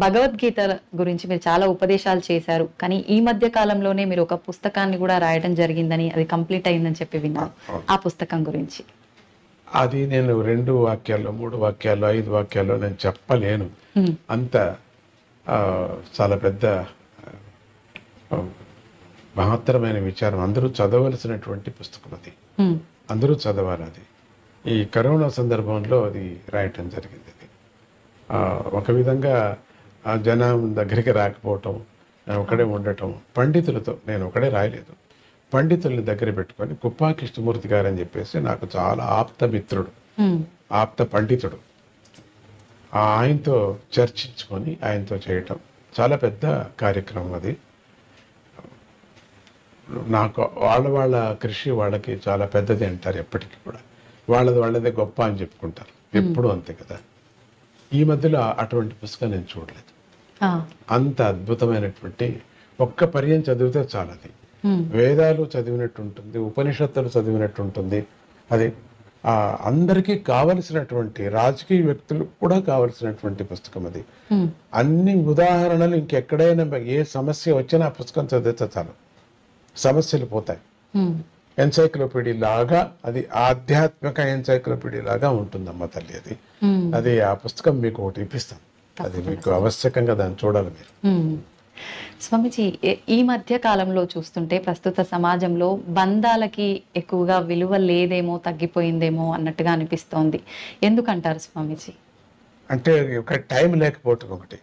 Speaker 2: భగవద్గీత గురించి మీరు చాలా ఉపదేశాలు చేశారు, కానీ ఈ మధ్య కాలంలోనే మీరు ఒక పుస్తకాన్ని కూడా రాయడం జరిగిందని, అది కంప్లీట్ అయిందని చెప్పి విన్నాను. ఆ పుస్తకం గురించి.
Speaker 3: అది నేను 2 వాక్యాల్లో 3 వాక్యాల్లో 5 వాక్యాల్లో నేను చెప్పలేను. అంత చాలా పెద్ద మహత్తరమైన విచారం, అందరూ చదవలసినటువంటి పుస్తకం అది. అందరూ చదవాలి అది. ఈ కరోనా సందర్భంలో అది రాయటం జరిగింది. అది ఒక విధంగా జనం దగ్గరికి రాకపోవటం, ఒకడే ఉండటం, పండితులతో, నేను ఒకడే రాయలేదు, పండితుల్ని దగ్గర పెట్టుకొని కుప్పా కృష్ణమూర్తి గారు అని చెప్పేసి నాకు చాలా ఆప్త మిత్రుడు, ఆప్త పండితుడు, ఆయనతో చర్చించుకొని ఆయనతో చేయటం చాలా పెద్ద కార్యక్రమం అది. నాకు వాళ్ళ కృషి వాళ్ళకి చాలా పెద్దది అంటారు ఎప్పటికీ కూడా. వాళ్ళదే గొప్ప అని చెప్పుకుంటారు ఎప్పుడు, అంతే కదా. ఈ మధ్యలో అటువంటి పుస్తకం నేను చూడలేదు. అంత అద్భుతమైనటువంటి ఒక్క పర్యం చదివితే చాలా. అది వేదాలు చదివినట్టు ఉంటుంది, ఉపనిషత్తులు చదివినట్టు ఉంటుంది. అది అందరికీ కావలసినటువంటి, రాజకీయ వ్యక్తులు కూడా కావలసినటువంటి పుస్తకం అది. అన్ని ఉదాహరణలు ఇంకెక్కడైనా ఏ సమస్య వచ్చినా ఆ పుస్తకం చదివితే చాలు, సమస్యలు పోతాయి. ఎన్సైక్లోపీడియా లాగా, అది ఆధ్యాత్మిక ఎన్సైక్లోపీడియా లాగా ఉంటుందమ్మ తల్లి అది. అది ఆ పుస్తకం మీకు ఒకటి ఇప్పిస్తాం, అది మీకు ఆవశ్యకంగా దాన్ని చూడాలి మీరు.
Speaker 2: స్వామిజీ, ఈ మధ్య కాలంలో చూస్తుంటే ప్రస్తుత సమాజంలో బంధాలకి ఎక్కువగా విలువ లేదేమో, తగ్గిపోయిందేమో అన్నట్టుగా అనిపిస్తోంది. ఎందుకంటారు స్వామిజీ?
Speaker 3: అంటే ఒక టైం లేకపోవటం ఒకటి,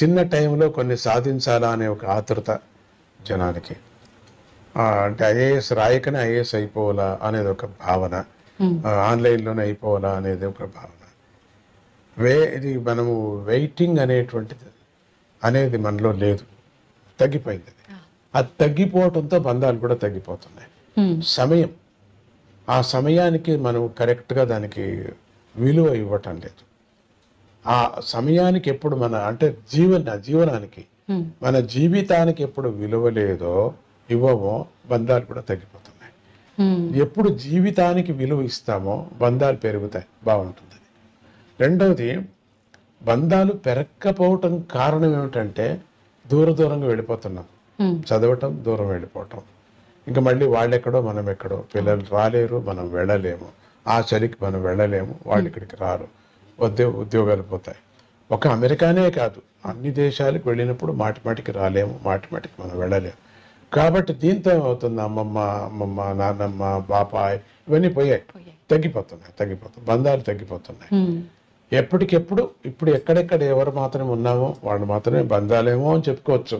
Speaker 3: చిన్న టైంలో కొన్ని సాధించాలా అనే ఒక ఆతృత జనానికి. అంటే ఐఏఎస్ రాయకనే ఐఏఎస్ అయిపోవాలా అనేది ఒక భావన, ఆన్లైన్లోనే అయిపోవాలా అనేది ఒక భావన. ఇది మనము వెయిటింగ్ అనేది మనలో లేదు, తగ్గిపోయింది. అది తగ్గిపోవటంతో బంధాలు కూడా తగ్గిపోతున్నాయి. సమయం, ఆ సమయానికి మనం కరెక్ట్గా దానికి విలువ ఇవ్వటం లేదు. ఆ సమయానికి ఎప్పుడు అంటే జీవనానికి, మన జీవితానికి ఎప్పుడు విలువ లేదో, ఇవ్వమో, బంధాలు కూడా తగ్గిపోతున్నాయి. ఎప్పుడు జీవితానికి విలువ ఇస్తామో బంధాలు పెరుగుతాయి, బాగుంటుంది. రెండవది, బంధాలు పెరగకపోవటం కారణం ఏమిటంటే దూరంగా వెళ్ళిపోతున్నాం. చదవటం, దూరం వెళ్ళిపోవటం. ఇంకా మళ్ళీ వాళ్ళెక్కడో మనం ఎక్కడో, పిల్లలు రాలేరు, మనం వెళ్ళలేము, ఆ చలికి మనం వెళ్ళలేము, వాళ్ళు ఇక్కడికి రారు, ఉద్యోగాలు పోతాయి. ఒక అమెరికానే కాదు, అన్ని దేశాలకు వెళ్ళినప్పుడు మాటికి రాలేము, మాటికి మనం వెళ్ళలేము. కాబట్టి దీంతో ఏమవుతుంది, అమ్మమ్మ, నాన్నమ్మ, బాపాయ్ ఇవన్నీ తగ్గిపోతున్నాయి, బంధాలు తగ్గిపోతున్నాయి. ఎప్పటికెప్పుడు ఇప్పుడు ఎక్కడెక్కడ ఎవరు మాత్రమే ఉన్నామో వాళ్ళు మాత్రమే బంధాలేమో అని చెప్పుకోవచ్చు.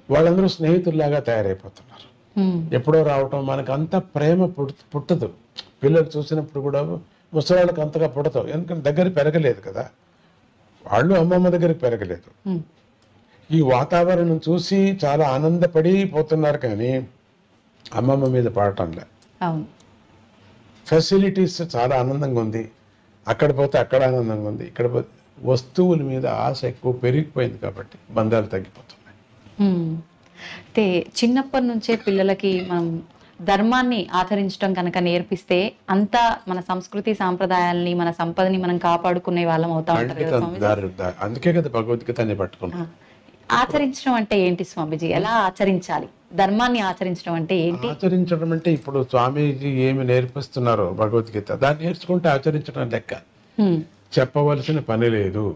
Speaker 3: వాళ్ళందరూ స్నేహితుల్లాగా తయారైపోతున్నారు. ఎప్పుడో రావటం, మనకు అంత ప్రేమ పుట్టదు. పిల్లలు చూసినప్పుడు కూడా ముసలాళ్ళకి అంతగా పుడతావు, ఎందుకంటే దగ్గర పెరగలేదు కదా, వాళ్ళు అమ్మమ్మ దగ్గరికి పెరగలేదు. ఈ వాతావరణం చూసి చాలా ఆనందపడిపోతున్నారు, కానీ అమ్మమ్మ మీద పడటంలే. ఫెసిలిటీస్ చాలా ఆనందంగా ఉంది, అక్కడ పోతే అక్కడ ఆనందంగా ఉంది, ఇక్కడ పోతే వస్తువుల మీద ఆశ ఎక్కువ పెరిగిపోయింది, కాబట్టి బంధాలు తగ్గిపోతున్నాయి.
Speaker 2: అయితే చిన్నప్పటి నుంచే పిల్లలకి మనం ధర్మాన్ని ఆచరించడం కనుక నేర్పిస్తే అంతా మన సంస్కృతి సాంప్రదాయాల్ని, మన సంపదని మనం కాపాడుకునే వాళ్ళం అవుతా ఉంటారు.
Speaker 3: అందుకే కదా భగవద్గీతని పట్టుకున్నాం.
Speaker 2: ఆచరించడం అంటే ఏంటి స్వామీజీ? ఎలా ఆచరించాలి? ధర్మాన్ని ఆచరించడం అంటే ఏంటి?
Speaker 3: ఆచరించడం అంటే ఇప్పుడు స్వామీజీ ఏమి నేర్పిస్తున్నారో భగవద్గీత, దాన్ని నేర్చుకుంటే ఆచరించడం లెక్క. చెప్పవలసిన పని లేదు.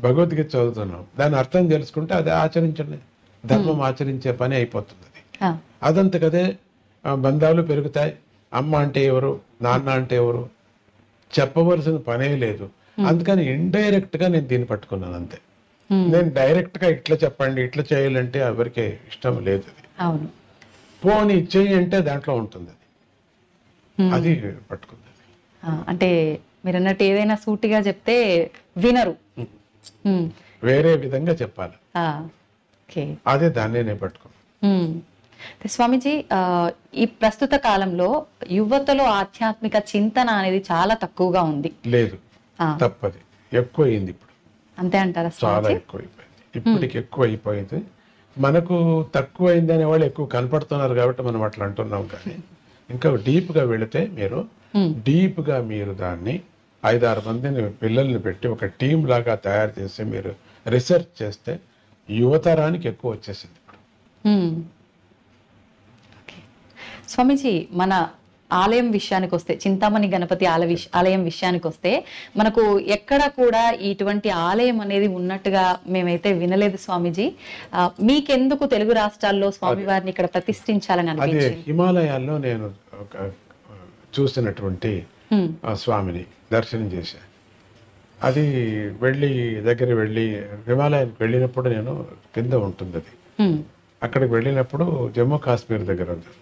Speaker 3: భగవద్గీత చదువుతున్నాం, దాని అర్థం తెలుసుకుంటే అది ఆచరించండి, ధర్మం ఆచరించే పని అయిపోతుంది. అది అదంత కదే బంధాలు పెరుగుతాయి. అమ్మ అంటే ఎవరు, నాన్న అంటే ఎవరు చెప్పవలసిన పనే లేదు. అందుకని ఇండైరెక్ట్ గా నేను దీన్ని పట్టుకున్నాను అంతే. నేను డైరెక్ట్ గా ఇట్లా చెప్పండి, ఇట్లా చేయాలంటే ఎవరికి ఇష్టం లేదు. అది పోనీ చెయ్యి అంటే దాంట్లో ఉంటుంది, అది పట్టుకుంది.
Speaker 2: అంటే మీరు అన్నట్టు ఏదైనా సూటిగా చెప్తే వినరు,
Speaker 3: వేరే విధంగా చెప్పాలి, అదే దాన్నే నేను పట్టుకున్నాను.
Speaker 2: స్వామీజీ, ఈ ప్రస్తుత కాలంలో యువతలో ఆధ్యాత్మిక చింతన అనేది చాలా తక్కువగా ఉంది.
Speaker 3: లేదు, తప్పది, ఎక్కువైంది ఇప్పుడు.
Speaker 2: అంతే అంటారా?
Speaker 3: చాలా ఎక్కువైపోయింది, ఇప్పటికి ఎక్కువ అయిపోయింది. మనకు తక్కువైంది అనే వాళ్ళు ఎక్కువ కనపడుతున్నారు కాబట్టి మనం అట్లా అంటున్నాం, కానీ ఇంకా డీప్గా వెళితే మీరు డీప్గా మీరు దాన్ని 5-6 మందిని పిల్లల్ని పెట్టి ఒక టీం లాగా తయారు చేసి మీరు రీసెర్చ్ చేస్తే యువతరానికి ఎక్కువ వచ్చేసింది ఇప్పుడు.
Speaker 2: స్వామీజీ, మన ఆలయం విషయానికి వస్తే, చింతామణి గణపతి ఆలయం విషయానికి వస్తే, మనకు ఎక్కడ కూడా ఇటువంటి ఆలయం అనేది ఉన్నట్టుగా మేమైతే వినలేదు స్వామీజీ. మీకెందుకు తెలుగు రాష్ట్రాల్లో స్వామివారిని ఇక్కడ ప్రతిష్ఠించాలని
Speaker 3: అదే
Speaker 2: అనిపించింది?
Speaker 3: హిమాలయాల్లో నేను చూసినటువంటి స్వామిని దర్శనం చేశాను. అది దగ్గర వెళ్ళి హిమాలయానికి వెళ్ళినప్పుడు నేను కింద ఉంటుంది అది, అక్కడికి వెళ్ళినప్పుడు జమ్మూ కాశ్మీర్ దగ్గర ఉంది.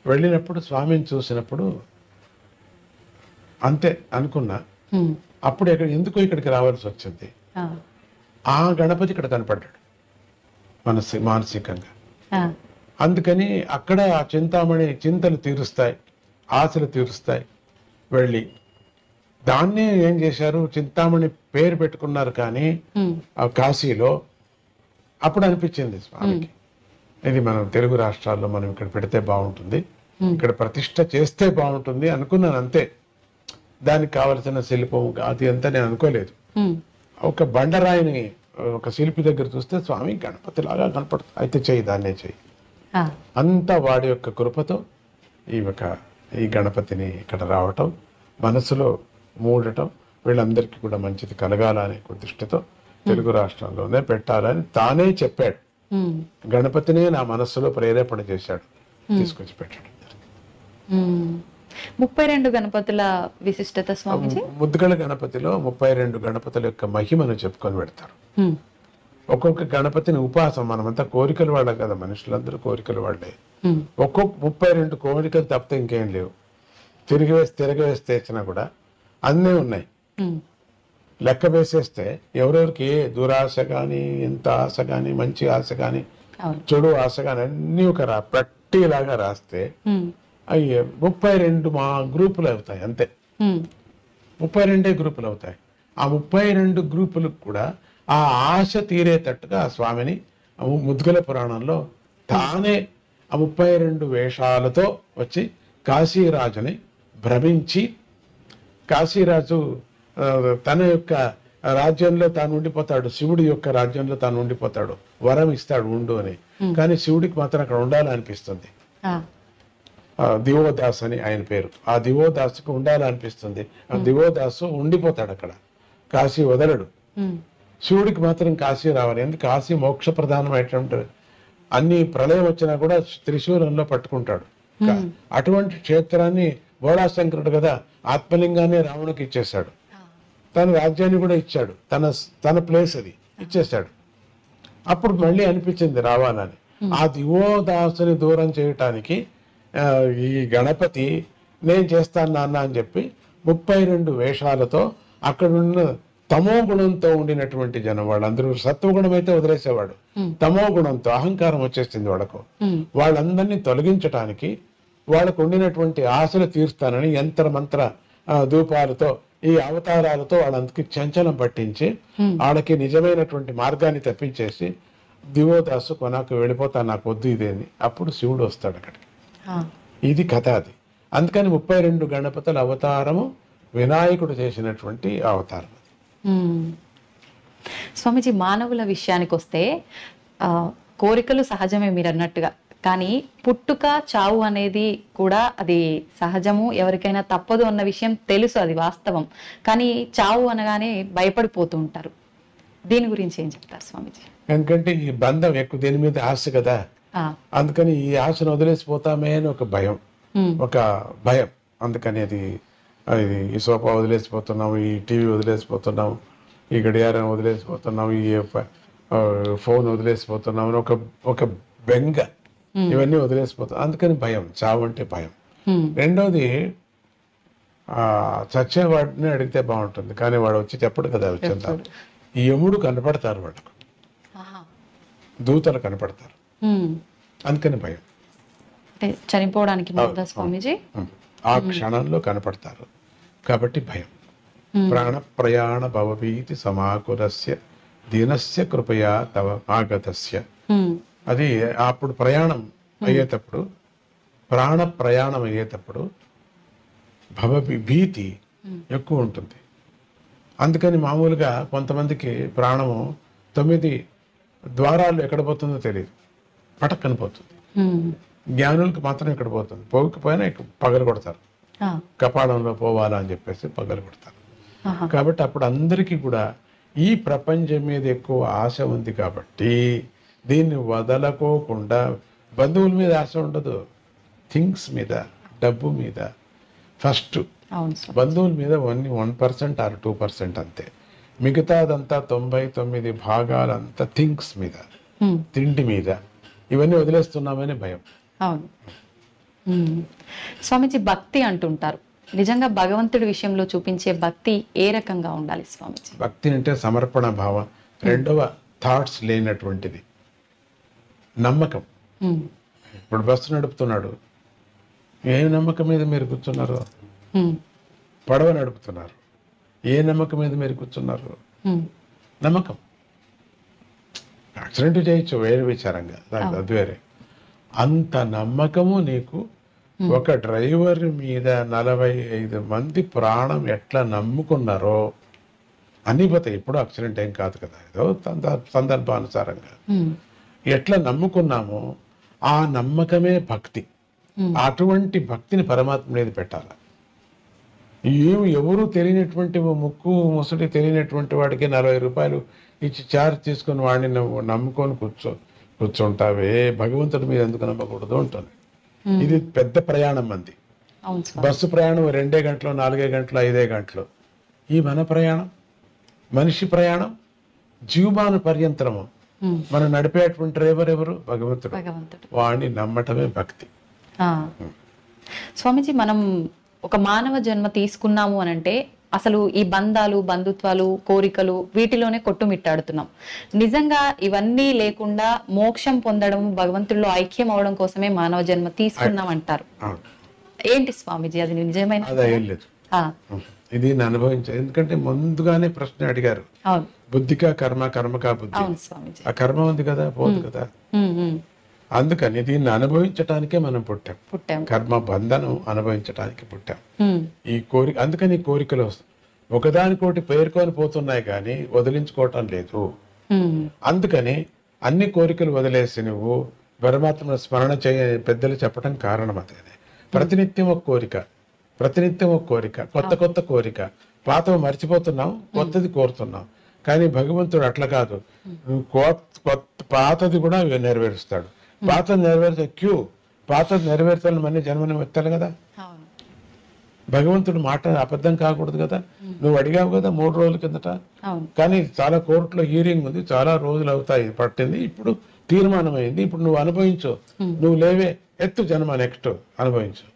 Speaker 3: వెళ్ళినప్పుడు స్వామిని చూసినప్పుడు అంతే అనుకున్నా. అప్పుడు ఎందుకు ఇక్కడికి రావాల్సి వచ్చింది, ఆ గణపతి ఇక్కడ కనపడ్డాడు మానసికంగా. అందుకని అక్కడ ఆ చింతామణి చింతలు తీరుస్తాయి, ఆశలు తీరుస్తాయి. వెళ్ళి దాన్నే ఏం చేశారు, చింతామణి పేరు పెట్టుకున్నారు. కానీ ఆ కాశీలో అప్పుడు అనిపించింది స్వామికి, ఇది మనం తెలుగు రాష్ట్రాల్లో మనం ఇక్కడ పెడితే బాగుంటుంది, ఇక్కడ ప్రతిష్ట చేస్తే బాగుంటుంది అనుకున్నాను అంతే. దానికి కావలసిన శిల్పం అది అంతా నేను అనుకోలేదు. ఒక బండరాయిని ఒక శిల్పి దగ్గర చూస్తే స్వామి గణపతి లాగా కనపడుతుంది, అయితే చెయ్యి, దాన్నే చెయ్యి. అంతా వాడి యొక్క కృపతో ఈ గణపతిని ఇక్కడ రావటం, మనసులో మూడటం, వీళ్ళందరికీ కూడా మంచిది కలగాలనే దృష్టితో తెలుగు రాష్ట్రంలోనే పెట్టాలని తానే చెప్పాడు. గణపతినే నా మనస్సులో ప్రేరేపణ చేశాడు, తీసుకొచ్చి పెట్టాడు.
Speaker 2: 32 గణపతుల విశిష్టత స్వామిజీ.
Speaker 3: ముద్దుగల గణపతిలో 32 గణపతుల యొక్క మహిమను చెప్పుకొని పెడతారు. ఒక్కొక్క గణపతిని ఉపాసం, మనమంతా కోరికలు వాళ్ళం కదా, మనుషులందరూ కోరికలు వాళ్ళే. ఒక్కొక్క 32 కోరికలు తప్పితే ఇంకేం లేవు. తిరగవేస్తే ఇచ్చినా కూడా అన్నీ ఉన్నాయి. లెక్క వేసేస్తే ఎవరెవరికి ఏ దురాశ కానీ, ఎంత ఆశ కానీ, మంచి ఆశ కానీ, చెడు ఆశ కానీ అన్నీ ఒక పట్టీలాగా రాస్తే అవి 32 మా గ్రూపులు అవుతాయి అంతే. 32 గ్రూపులు అవుతాయి. ఆ 32 గ్రూపులకు కూడా ఆ ఆశ తీరేటట్టుగా ఆ స్వామిని ముద్గల పురాణంలో తానే ఆ 32 వేషాలతో వచ్చి కాశీరాజుని భ్రమించి, కాశీరాజు తన యొక్క రాజ్యంలో తాను ఉండిపోతాడు, శివుడి యొక్క రాజ్యంలో తాను ఉండిపోతాడు, వరం ఇస్తాడు ఉండు అని. కానీ శివుడికి మాత్రం అక్కడ ఉండాలనిపిస్తుంది. దివోదాస్ అని ఆయన పేరు. ఆ దివోదాసుకు ఉండాలనిపిస్తుంది. ఆ దివోదాసు ఉండిపోతాడు అక్కడ, కాశీ వదలడు. శివుడికి మాత్రం కాశీ రావాలి, ఎందుకు కాశీ మోక్ష ప్రధానమైనటువంటి అన్ని ప్రళయం వచ్చినా కూడా త్రిశూలంలో పట్టుకుంటాడు. అటువంటి క్షేత్రాన్ని బోళాశంకరుడు కదా ఆత్మలింగాన్ని రావణుకి ఇచ్చేశాడు, తన రాజ్యాన్ని కూడా ఇచ్చాడు, తన ప్లేస్ అది ఇచ్చేశాడు. అప్పుడు మళ్ళీ అనిపించింది రావాలని. ఆ దివోదాసుని దూరం చేయటానికి ఈ గణపతి నేను చేస్తాను నాన్న అని చెప్పి 32 వేషాలతో అక్కడున్న తమో గుణంతో ఉండినటువంటి జనం, వాళ్ళందరూ సత్వగుణం అయితే వదిలేసేవాడు, తమో గుణంతో అహంకారం వచ్చేసింది వాళ్ళకు. వాళ్ళందరినీ తొలగించటానికి, వాళ్ళకు ఉండినటువంటి ఆశలు తీరుస్తానని యంత్ర మంత్ర ధూపాలతో, ఈ అవతారాలతో వాళ్ళందరికీ చంచలం పట్టించి వాళ్ళకి నిజమైనటువంటి మార్గాన్ని తప్పించేసి దివోదాసు కొనాకు వెళ్ళిపోతా, నాకు వద్దు ఇదేని. అప్పుడు శివుడు వస్తాడు అక్కడికి. ఇది కథ అది. అందుకని 32 గణపతుల అవతారము వినాయకుడు చేసినటువంటి అవతారం.
Speaker 2: స్వామిజీ, మానవుల విషయానికి వస్తే కోరికలు సహజమే మీరు అన్నట్టుగా, కానీ పుట్టుక చావు అనేది కూడా అది సహజము, ఎవరికైనా తప్పదు అన్న విషయం తెలుసు, అది వాస్తవం. కానీ చావు అనగానే భయపడిపోతూ ఉంటారు. దీని గురించి ఏం చెప్తారు స్వామిజీ?
Speaker 3: ఎందుకంటే ఈ బంధం ఎక్కువ, దీని మీద ఆశ కదా, అందుకని ఈ ఆశను వదిలేసిపోతామే అని ఒక భయం, ఒక భయం. అందుకని ఈ సోఫా వదిలేసిపోతున్నాము, ఈ టీవీ వదిలేసిపోతున్నాము, ఈ గడియారం వదిలేసిపోతున్నాము, ఈ ఫోన్ వదిలేసిపోతున్నాము అని ఒక బెంగ, ఇవన్నీ వదిలేసిపోతాం. అందుకని భయం, చావు అంటే భయం. రెండోది చచ్చేవాడిని అడిగితే బాగుంటుంది, కానీ వాడు వచ్చి చెప్పడు కదా వచ్చేంత. ఈ యముడు కనపడతారు, వాళ్ళకు దూతలు కనపడతారు, అందుకని భయం.
Speaker 2: చనిపోవడానికి స్వామీజీ
Speaker 3: ఆ క్షణంలో కనపడతారు కాబట్టి భయం. ప్రాణ ప్రయాణ భవభీతి సమాకులస్య దీనస్య కృపయా తవ ఆగతస్య. అది అప్పుడు ప్రయాణం అయ్యేటప్పుడు ప్రాణ ప్రయాణం అయ్యేటప్పుడు భీతి ఎక్కువ ఉంటుంది. అందుకని మామూలుగా కొంతమందికి ప్రాణము 9 ద్వారాలు ఎక్కడ పోతుందో తెలియదు, పటక్కని పోతుంది. జ్ఞానులకు మాత్రం ఎక్కడ పోతుంది, పోకపోయినా పగలు కొడతారు, కపాలంలో పోవాలా అని చెప్పేసి పగలు కొడతారు. కాబట్టి అప్పుడు అందరికీ కూడా ఈ ప్రపంచం మీద ఎక్కువ ఆశ ఉంది కాబట్టి దీన్ని వదలకోకుండా, బంధువుల మీద ఆశ ఉండదు, థింగ్స్ మీద, డబ్బు మీద ఫస్ట్, బంధువుల మీద 1% ఆర్ 2% అంతే. మిగతాదంతా 99 భాగాలంతా థింగ్స్ మీద, తిండి మీద, ఇవన్నీ వదిలేస్తున్నామని భయం.
Speaker 2: అవును. స్వామీజీ, భక్తి అంటుంటారు, నిజంగా భగవంతుడి విషయంలో చూపించే భక్తి ఏ రకంగా ఉండాలి స్వామీజీ?
Speaker 3: భక్తి అంటే సమర్పణ భావం, రెండవ థాట్స్ లేనటువంటిది, నమ్మకం. ఇప్పుడు బస్సు నడుపుతున్నాడు, ఏ నమ్మకం మీద మీరు కూర్చున్నారు? పడవ నడుపుతున్నారు, ఏ నమ్మకం మీద మీరు కూర్చున్నారు? నమ్మకం. యాక్సిడెంట్ చేయొచ్చు, వేరే విచారంగా, అది వేరే. అంత నమ్మకము నీకు ఒక డ్రైవర్ మీద 45 మంది ప్రాణం ఎట్లా నమ్ముకున్నారో అన్ని పోతాయి. ఇప్పుడు యాక్సిడెంట్ ఏం కాదు కదా, ఏదో సందర్భానుసారంగా ఎట్లా నమ్ముకున్నామో ఆ నమ్మకమే భక్తి. అటువంటి భక్తిని పరమాత్మ మీద పెట్టాలి. ఎవరు తెలియనటువంటి, ముక్కు ముసుడి తెలియనటువంటి వాడికి 40 రూపాయలు ఇచ్చి చార్జ్ తీసుకుని వాడిని నువ్వు నమ్ముకొని కూర్చుంటావే, భగవంతుడి మీద ఎందుకు నమ్మకూడదు ఉంటుంది. ఇది పెద్ద ప్రయాణం మంది. బస్సు ప్రయాణం 2 గంటలు, 4 గంటలు, 5 గంటలు. ఈ మన ప్రయాణం, మనిషి ప్రయాణం జీవమాన పర్యంతరము. మనం నడిపేటువంటి డ్రైవర్ ఎవరు? భగవంతుడు. వాడిని నమ్మటమే భక్తి.
Speaker 2: స్వామీజీ, మనం ఒక మానవ జన్మ తీసుకున్నాము అని అంటే అసలు ఈ బంధాలు, బంధుత్వాలు, కోరికలు వీటిలోనే కొట్టుమిట్టాడుతున్నాం. నిజంగా ఇవన్నీ లేకుండా మోక్షం పొందడం, భగవంతుడిలో ఐక్యం అవడం కోసమే మానవ జన్మ తీసుకున్నాం అంటారు. ఏంటి స్వామీజీ అది నిజమైన?
Speaker 3: అదేం లేదు, ఇది అనుభవించాలి. ఎందుకంటే ముందుగానే ప్రశ్న అడిగారు, బుద్ధికా కర్మ, కర్మకా బుద్ధి. ఆ కర్మ ఉంది కదా, పోదు కదా. అందుకని దీన్ని అనుభవించటానికే మనం పుట్టాం. కర్మ బంధనం అనుభవించటానికి పుట్టాం. ఈ కోరిక, అందుకని కోరికలు ఒకదానికోటి పేర్కొని పోతున్నాయి కానీ వదిలించుకోవటం లేదు. అందుకని అన్ని కోరికలు వదిలేసి నువ్వు పరమాత్మ స్మరణ చేయ పెద్దలు చెప్పడం కారణం అదే. ప్రతినిత్యం ఒక కోరిక, ప్రతినిత్యం ఒక కోరిక, కొత్త కోరిక. పాతవి మర్చిపోతున్నాం, కొత్తది కోరుతున్నాం. కానీ భగవంతుడు అట్లా కాదు, పాతది కూడా నెరవేరుస్తాడు. పాతది నెరవేర్చే పాతది నెరవేర్చాలని మళ్ళీ జన్మని ఎత్తాలి కదా. భగవంతుడు మాట అబద్ధం కాకూడదు కదా. నువ్వు అడిగావు కదా 3 రోజుల కిందట, కానీ చాలా కోర్టులో హీరింగ్ ఉంది, చాలా రోజులు అవుతాయి పట్టింది, ఇప్పుడు తీర్మానం అయింది, ఇప్పుడు నువ్వు అనుభవించు, నువ్వు లేవే, ఎత్తు జన్మ, నెక్స్ట్ అనుభవించు.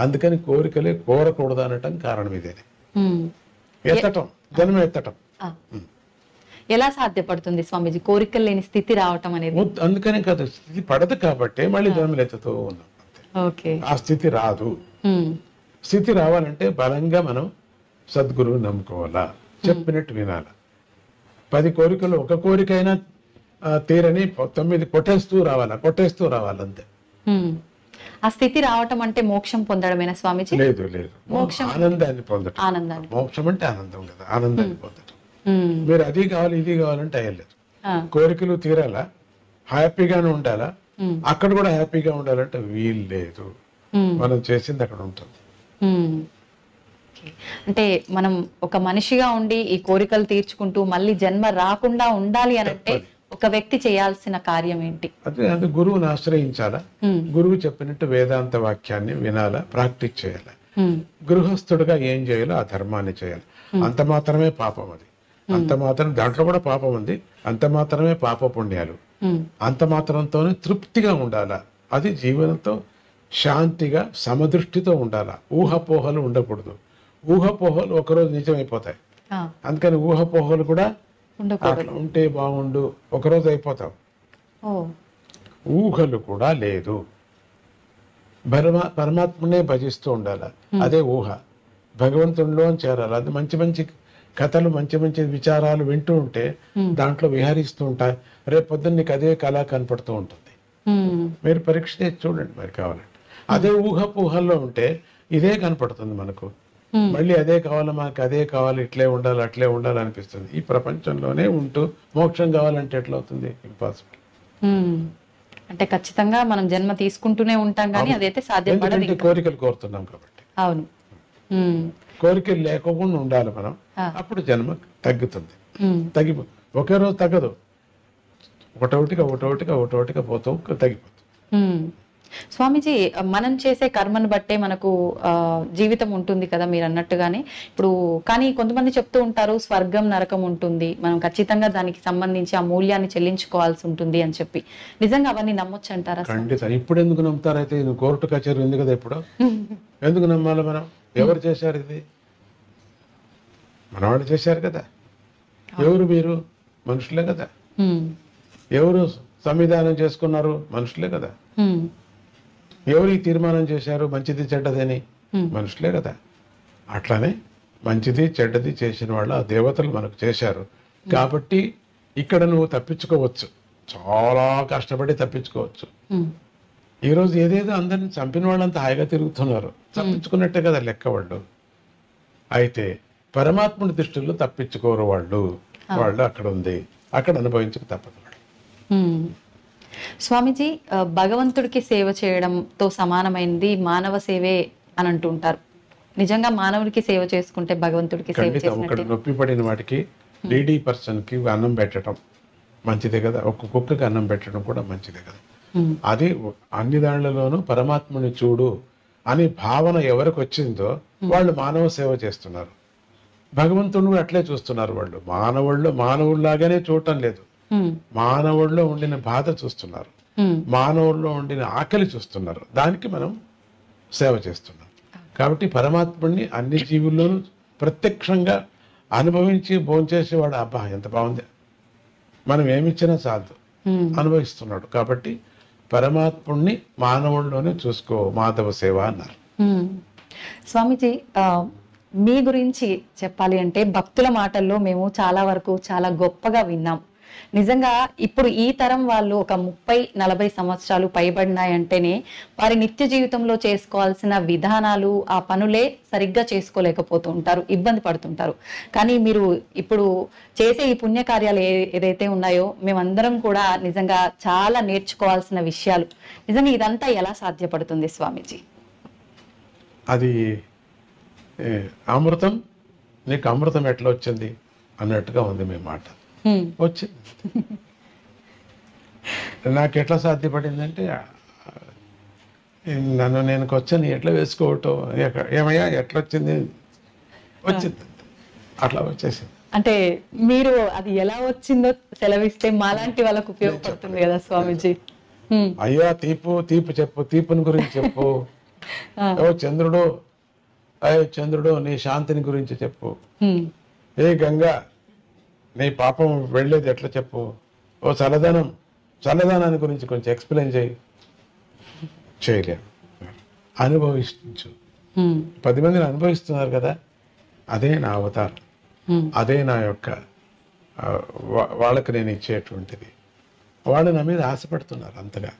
Speaker 3: అందుకని కోరికలే కోరకూడదు అనటం కారణం ఇదే. ఎత్తటం, జన్మ ఎత్తటం.
Speaker 2: ఎలా సాధ్యపడుతుంది స్వామీజీ కోరికలు లేని స్థితి రావటం అనేది?
Speaker 3: అందుకనే కదా, స్థితి పడదు కాబట్టి మళ్ళీ జన్మలు ఎత్తుతూ ఉన్నాం. ఆ స్థితి రాదు. స్థితి రావాలంటే బలంగా మనం సద్గురువు నమ్ముకోవాలా, చెప్పినట్టు వినాలా. 10 కోరికలు ఒక కోరికైనా తీరని 9 కొట్టేస్తూ రావాలి అంతే.
Speaker 2: ఆ స్థితి రావటం అంటే మోక్షం పొందడమేనా స్వామీజీ?
Speaker 3: లేదు, మోక్షం ఆనందాన్ని పొందడం. మోక్షం అంటే ఆనందం కదా, ఆనందాన్ని పొందడం. మీరు అది కావాలి, ఇది కావాలంటే అయ్యలేదు. కోరికలు తీరాలా, హ్యాపీగానే ఉండాలా, అక్కడ కూడా హ్యాపీగా ఉండాలంటే వీలు లేదు. మనం చేసింది అక్కడ ఉంటుంది.
Speaker 2: అంటే మనం ఒక మనిషిగా ఉండి ఈ కోరికలు తీర్చుకుంటూ మళ్ళీ జన్మ రాకుండా ఉండాలి అంటే ఒక వ్యక్తి చేయాల్సిన కార్యం ఏంటి?
Speaker 3: అదే గురువుని ఆశ్రయించాలా, గురువు చెప్పినట్టు వేదాంత వాక్యాన్ని వినాలా, ప్రాక్టీస్ చేయాలా. గృహస్థుడుగా ఏం చేయాలో ఆ ధర్మాన్ని చేయాలి. అంత మాత్రమే పాపం అది, అంత మాత్రం, దాంట్లో కూడా పాపం ఉంది, అంత మాత్రమే పాప పుణ్యాలు. అంత మాత్రంతోనే తృప్తిగా ఉండాలా. అది జీవనంతో శాంతిగా సమదృష్టితో ఉండాలా. ఊహపోహలు ఉండకూడదు. ఊహపోహలు ఒకరోజు నిజమైపోతాయి. అందుకని ఊహపోహలు కూడా అట్లా ఉంటే బాగుండు, ఒకరోజు అయిపోతావు. ఊహలు కూడా లేదు, పరమాత్మనే భజిస్తూ ఉండాలి. అదే ఊహ, భగవంతుడిలో చేరాలి. అది మంచి మంచి కథలు, మంచి మంచి విచారాలు వింటూ ఉంటే దాంట్లో విహరిస్తూ ఉంటాయి. రేపు పొద్దున్న నీకు అదే కళ కనపడుతూ ఉంటుంది. మీరు పరీక్ష చేసి చూడండి మరి కావాలంటే. అదే ఊహల్లో ఉంటే ఇదే కనపడుతుంది మనకు. మళ్ళీ అదే కావాలి, మనకు అదే కావాలి, ఇట్లే ఉండాలి, అట్లే ఉండాలి అనిపిస్తుంది. ఈ ప్రపంచంలోనే ఉంటూ మోక్షం కావాలంటే ఎట్లా అవుతుంది? ఇంపాసిబుల్.
Speaker 2: అంటే ఖచ్చితంగా మనం జన్మ తీసుకుంటూనే ఉంటాం, కానీ అదైతే సాధ్యపడదు.
Speaker 3: ఎందుకంటే కోరికలు కోరుతున్నాం కాబట్టి.
Speaker 2: అవును.
Speaker 3: కోరికలు లేకుండా ఉండాలి మనం, అప్పుడు జన్మ తగ్గుతుంది. ఒకే రోజు తగ్గదు, ఒకటోటిగా పోతూ తగ్గిపోతుంది.
Speaker 2: స్వామీజీ, మనం చేసే కర్మను బట్టే మనకు జీవితం ఉంటుంది కదా మీరు అన్నట్టుగానే. ఇప్పుడు కానీ కొంతమంది చెప్తూ ఉంటారు స్వర్గం నరకం ఉంటుంది, మనం ఖచ్చితంగా దానికి సంబంధించి ఆ మూల్యాన్ని చెల్లించుకోవాల్సి ఉంటుంది అని చెప్పి. నిజంగా అవన్నీ నమ్మొచ్చు అంటారా?
Speaker 3: ఖండిత. ఇప్పుడు ఎందుకు నమ్ముతారైతే? కోర్టు కచేరీ ఉంది కదా ఇప్పుడు. ఎందుకు నమ్మాలి మనం? ఎవరు చేశారు ఇది? మనవాళ్ళు చేశారు కదా. ఎవరు మీరు? మనుషులే కదా. ఎవరు సంవిధానం చేసుకున్నారు? మనుషులే కదా. ఎవరు ఈ తీర్మానం చేశారు మంచిది చెడ్డదని? మనుషులే కదా. అట్లానే మంచిది చెడ్డది చేసిన వాళ్ళు ఆ దేవతలు మనకు చేశారు కాబట్టి ఇక్కడ నువ్వు తప్పించుకోవచ్చు, చాలా కష్టపడి తప్పించుకోవచ్చు. ఈరోజు ఏదేదో అందరిని చంపిన వాళ్ళంతా హాయిగా తిరుగుతున్నారు, తప్పించుకున్నట్టే కదా లెక్క వాళ్ళు. అయితే పరమాత్ముడి దృష్టిలో తప్పించుకోరు వాళ్ళు. వాళ్ళు అక్కడ ఉంది, అక్కడ అనుభవించక తప్పదు.
Speaker 2: స్వామీజీ, భగవంతుడికి సేవ చేయడంతో సమానమైనది మానవ సేవే అని అంటుంటారు. నిజంగా మానవుడికి సేవ చేసుకుంటే భగవంతుడికి సేవ చేసినట్టే.
Speaker 3: నొప్పి పడిన వాటికి డీడీ పర్సన్ కి అన్నం పెట్టడం మంచిదే కదా, ఒక్క కుక్కకి అన్నం పెట్టడం కూడా మంచిదే కదా. అది అన్ని దాంట్లలోనూ పరమాత్మని చూడు అని భావన ఎవరికి వచ్చిందో వాళ్ళు మానవ సేవ చేస్తున్నారు. భగవంతుడు అట్లే చూస్తున్నారు. వాళ్ళు మానవుల్లాగానే చూడటం లేదు, మానవుల్లో ఉండిన బాధ చూస్తున్నారు, మానవుల్లో ఉండిన ఆకలి చూస్తున్నారు. దానికి మనం సేవ చేస్తున్నాం. కాబట్టి పరమాత్ముడిని అన్ని జీవుల్లోనూ ప్రత్యక్షంగా అనుభవించి భోంచేసేవాడు. అబ్బా ఎంత బాగుంది, మనం ఏమిచ్చినా చాలు అనుభవిస్తున్నాడు. కాబట్టి పరమాత్ముడిని మానవుల్లోనే చూసుకో, మాధవ సేవ అన్నారు.
Speaker 2: స్వామీజీ, మీ గురించి చెప్పాలి అంటే భక్తుల మాటల్లో మేము చాలా వరకు చాలా గొప్పగా విన్నాం. నిజంగా ఇప్పుడు ఈ తరం వాళ్ళు ఒక 30-40 సంవత్సరాలు పైబడినాయంటేనే వారి నిత్య జీవితంలో చేసుకోవాల్సిన విధానాలు, ఆ పనులే సరిగ్గా చేసుకోలేకపోతూ ఉంటారు, ఇబ్బంది పడుతుంటారు. కానీ మీరు ఇప్పుడు చేసే ఈ పుణ్యకార్యాలు ఏదైతే ఉన్నాయో మేమందరం కూడా నిజంగా చాలా నేర్చుకోవాల్సిన విషయాలు. నిజంగా ఇదంతా ఎలా సాధ్యపడుతుంది స్వామీజీ?
Speaker 3: అది అమృతం, నీకు అమృతం ఎట్లా వచ్చింది అన్నట్టుగా ఉంది మీ మాట. వచ్చింది. నాకు ఎట్లా సాధ్యపడిందంటే నేను వచ్చాను ఎట్లా వేసుకోవటం, ఏమయ్యా ఎట్లా వచ్చింది, వచ్చింది అట్లా వచ్చేసింది.
Speaker 2: అంటే మీరు అది ఎలా వచ్చిందో సెలవిస్తే మాలాంటి వాళ్ళకు ఉపయోగపడుతుంది కదా స్వామీజీ.
Speaker 3: అయ్యా తీపు చెప్పు, తీపుని గురించి చెప్పు. ఓ చంద్రుడు నీ శాంతిని గురించి చెప్పు. ఏ గంగా నీ పాపం వెళ్ళేది ఎట్లా చెప్పు. ఓ చల్లదనాన్ని గురించి కొంచెం ఎక్స్ప్లెయిన్ చేయలేము. అనుభవించు. 10 మందిని అనుభవిస్తున్నారు కదా, అదే నా అవతారం, అదే నా యొక్క వాళ్ళకి నేను ఇచ్చేటువంటిది. వాళ్ళు నా మీద ఆశపడుతున్నారు అంతగా,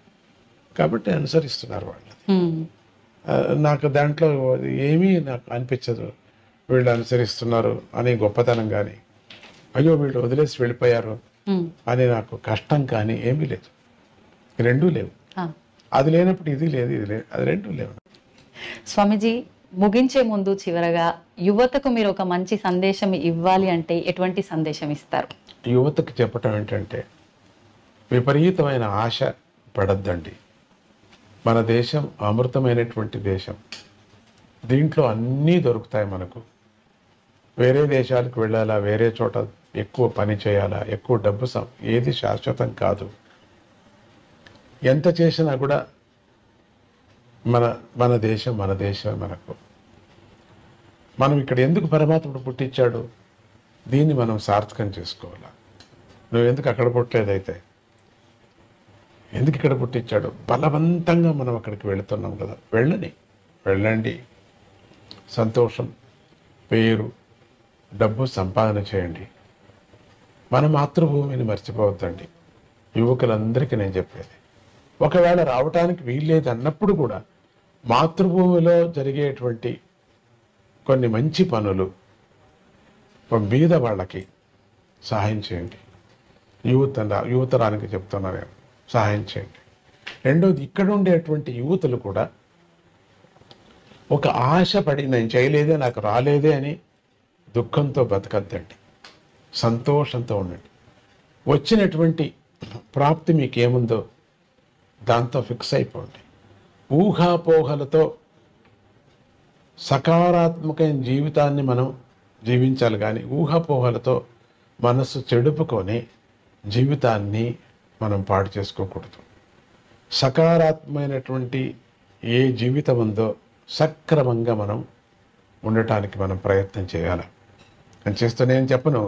Speaker 3: కాబట్టి అనుసరిస్తున్నారు వాళ్ళు. నాకు దాంట్లో ఏమీ నాకు అనిపించదు వీళ్ళు అనుసరిస్తున్నారు అని గొప్పతనం కానీ, అయ్యో వీళ్ళు వదిలేసి వెళ్ళిపోయారు అని నాకు కష్టం కానీ ఏమీ లేదు. రెండూ లేవు. అది లేనప్పుడు ఇది లేదు, ఇది లేదు, అది రెండూ లేవు.
Speaker 2: స్వామీజీ, ముగించే ముందు చివరగా యువతకు మీరు ఒక మంచి సందేశం ఇవ్వాలి అంటే ఎటువంటి సందేశం ఇస్తారు?
Speaker 3: యువతకు చెప్పటం ఏంటంటే, విపరీతమైన ఆశ పడద్దండి. మన దేశం అమృతమైనటువంటి దేశం, దీంట్లో అన్నీ దొరుకుతాయి మనకు. వేరే దేశాలకు వెళ్ళాలా, వేరే చోట ఎక్కువ పని చేయాలా, ఎక్కువ డబ్బు ఏది శాశ్వతం కాదు. ఎంత చేసినా కూడా మన దేశం మనకు. మనం ఇక్కడ ఎందుకు పరమాత్ముడు పుట్టించాడు, దీన్ని మనం సార్థకం చేసుకోవాలా. నువ్వు ఎందుకు అక్కడ పుట్టలేదైతే, ఎందుకు ఇక్కడ పుట్టించాడు? బలవంతంగా మనం అక్కడికి వెళుతున్నాం కదా, వెళ్ళండి. సంతోషం, పేరు, డబ్బు సంపాదన చేయండి. మన మాతృభూమిని మర్చిపోవద్దండి. యువకులందరికీ నేను చెప్పేది, ఒకవేళ రావటానికి వీల్లేదు అన్నప్పుడు కూడా మాతృభూమిలో జరిగేటువంటి కొన్ని మంచి పనులు బీద వాళ్ళకి సహాయం చేయండి. యువతరానికి చెప్తున్నారు, సహాయం చేయండి. రెండోది, ఇక్కడ ఉండేటువంటి యువతులు కూడా ఒక ఆశపడి నేను చేయలేదే, నాకు రాలేదే అని దుఃఖంతో బతకద్దండి. సంతోషంతో ఉండండి. వచ్చినటువంటి ప్రాప్తి మీకేముందో దాంతో ఫిక్స్ అయిపోండి. ఊహాపోహలతో సకారాత్మకమైన జీవితాన్ని మనం జీవించాలి, కానీ ఊహాపోహలతో మనస్సు చెడుపుకొని జీవితాన్ని మనం పాడు చేసుకోకూడదు. సకారాత్మకమైనటువంటి ఏ జీవితం ఉందో సక్రమంగా మనం ఉండటానికి మనం ప్రయత్నం చేయాలి. అని చేస్తూ నేను చెప్పను,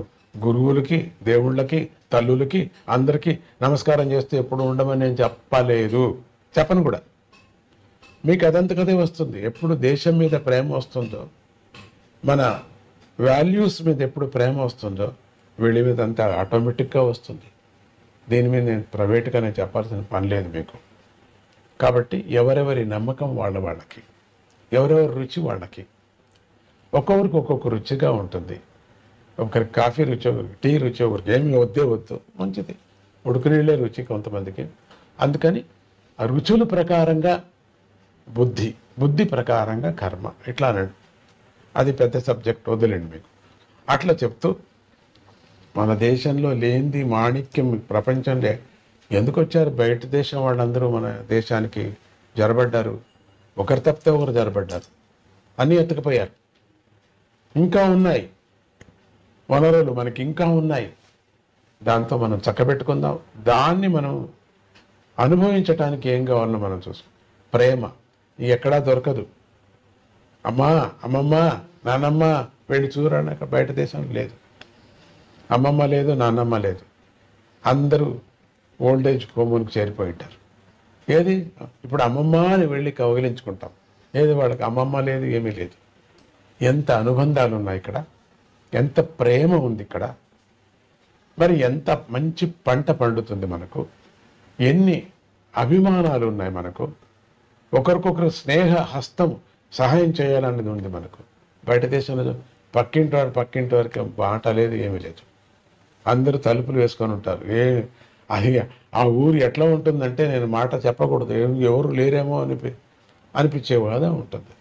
Speaker 3: గురువులకి, దేవుళ్ళకి, తల్లులకి అందరికీ నమస్కారం చేస్తూ ఎప్పుడు ఉండమని నేను చెప్పను కూడా. మీకు అదంతకదే వస్తుంది. ఎప్పుడు దేశం మీద ప్రేమ వస్తుందో, మన వాల్యూస్ మీద ఎప్పుడు ప్రేమ వస్తుందో వీళ్ళ మీద అంతా ఆటోమేటిక్గా వస్తుంది. దీని మీద నేను ప్రైవేట్గా నేను చెప్పాల్సిన పని లేదు మీకు. కాబట్టి ఎవరెవరి నమ్మకం వాళ్ళకి, ఎవరెవరి రుచి వాళ్ళకి. ఒక్కొక్కరికి ఒక్కొక్క రుచిగా ఉంటుంది. ఒకరికి కాఫీ రుచి, ఒకరికి టీ రుచి, ఒకరికి ఏమి వద్దు, మంచిది. ఉడుకు నీళ్ళే రుచి కొంతమందికి. అందుకని ఆ రుచుల ప్రకారంగా బుద్ధి ప్రకారంగా కర్మ, ఇట్లా అనండి. అది పెద్ద సబ్జెక్ట్, వదిలేండి మీకు. అట్లా చెప్తూ మన దేశంలో లేనిది మాణిక్యం ప్రపంచంలో ఎందుకు వచ్చారు? బయట దేశం వాళ్ళందరూ మన దేశానికి జరబడ్డారు. ఒకరు తప్పితే ఒకరు జరబడ్డారు, అన్నీ ఎత్తుకుపోయారు. ఇంకా ఉన్నాయి వనరులు, మనకి ఇంకా ఉన్నాయి. దాంతో మనం చక్కబెట్టుకుందాం. దాన్ని మనం అనుభవించటానికి ఏం కావాలో మనం చూసుకో. ప్రేమ ఎక్కడా దొరకదు. అమ్మమ్మ, నాన్నమ్మ వెళ్ళి చూడడానికి అక్కడ బయట దేశంలో లేదు. అమ్మమ్మ లేదు, నాన్నమ్మ లేదు. అందరూ ఓల్డేజ్ హోమ్కి చేరిపోయి ఉంటారు. ఏది ఇప్పుడు అమ్మమ్మ అని వెళ్ళి కౌగిలించుకుంటాం. ఏది వాళ్ళకి అమ్మమ్మ లేదు, ఏమీ లేదు. ఎంత అనుబంధాలు ఉన్నాయి ఇక్కడ, ఎంత ప్రేమ ఉంది ఇక్కడ. మరి ఎంత మంచి పంట పండుతుంది మనకు, ఎన్ని అభిమానాలు ఉన్నాయి మనకు. ఒకరికొకరు స్నేహ హస్తం సహాయం చేయాలనేది ఉంది మనకు. బయట దేశంలో పక్కింటి వరకు బాట లేదు, ఏమీ లేదు. అందరూ తలుపులు వేసుకొని ఉంటారు. అది ఆ ఊరు ఎట్లా ఉంటుందంటే నేను మాట చెప్పకూడదు, ఎవరు లేరేమో అనిపించేవాదా ఉంటుంది.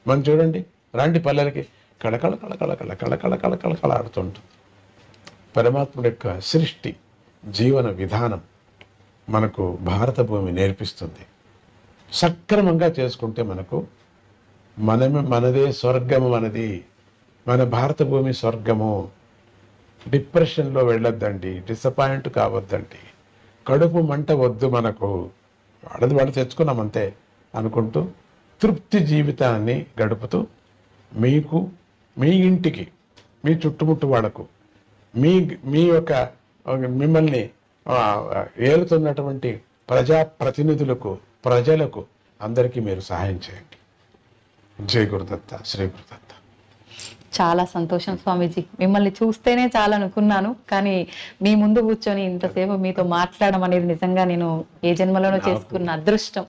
Speaker 3: మనం చూడండి, రాండి పల్లెలకి కళకళ కళకళ కళకళ కళకళ కళకళ ఆడుతుంటుంది. పరమాత్ముడి యొక్క సృష్టి జీవన విధానం మనకు భారత భూమి నేర్పిస్తుంది. సక్రమంగా చేసుకుంటే మనకు మనదే స్వర్గము, మన భారత భూమి స్వర్గము. డిప్రెషన్లో వెళ్ళొద్దండి, డిసప్పాయింట్ కావద్దండి, కడుపు మంట వద్దు మనకు. వాడు తెచ్చుకున్నామంతే అనుకుంటూ తృప్తి జీవితాన్ని గడుపుతూ మీకు, మీ ఇంటికి, మీ చుట్టుముట్టు వాళ్ళకు, మీ యొక్క మిమ్మల్ని ఏలుతున్నటువంటి ప్రజాప్రతినిధులకు, ప్రజలకు అందరికీ మీరు సహాయం చేయండి. జై గురుదత్త, శ్రీ గురుదత్త.
Speaker 2: చాలా సంతోషం స్వామీజీ. మిమ్మల్ని చూస్తేనే చాలా అనుకున్నాను, కానీ మీ ముందు కూర్చొని ఇంతసేపు మీతో మాట్లాడడం అనేది నిజంగా నేను ఏ జన్మలోనో చేసుకున్న అదృష్టం.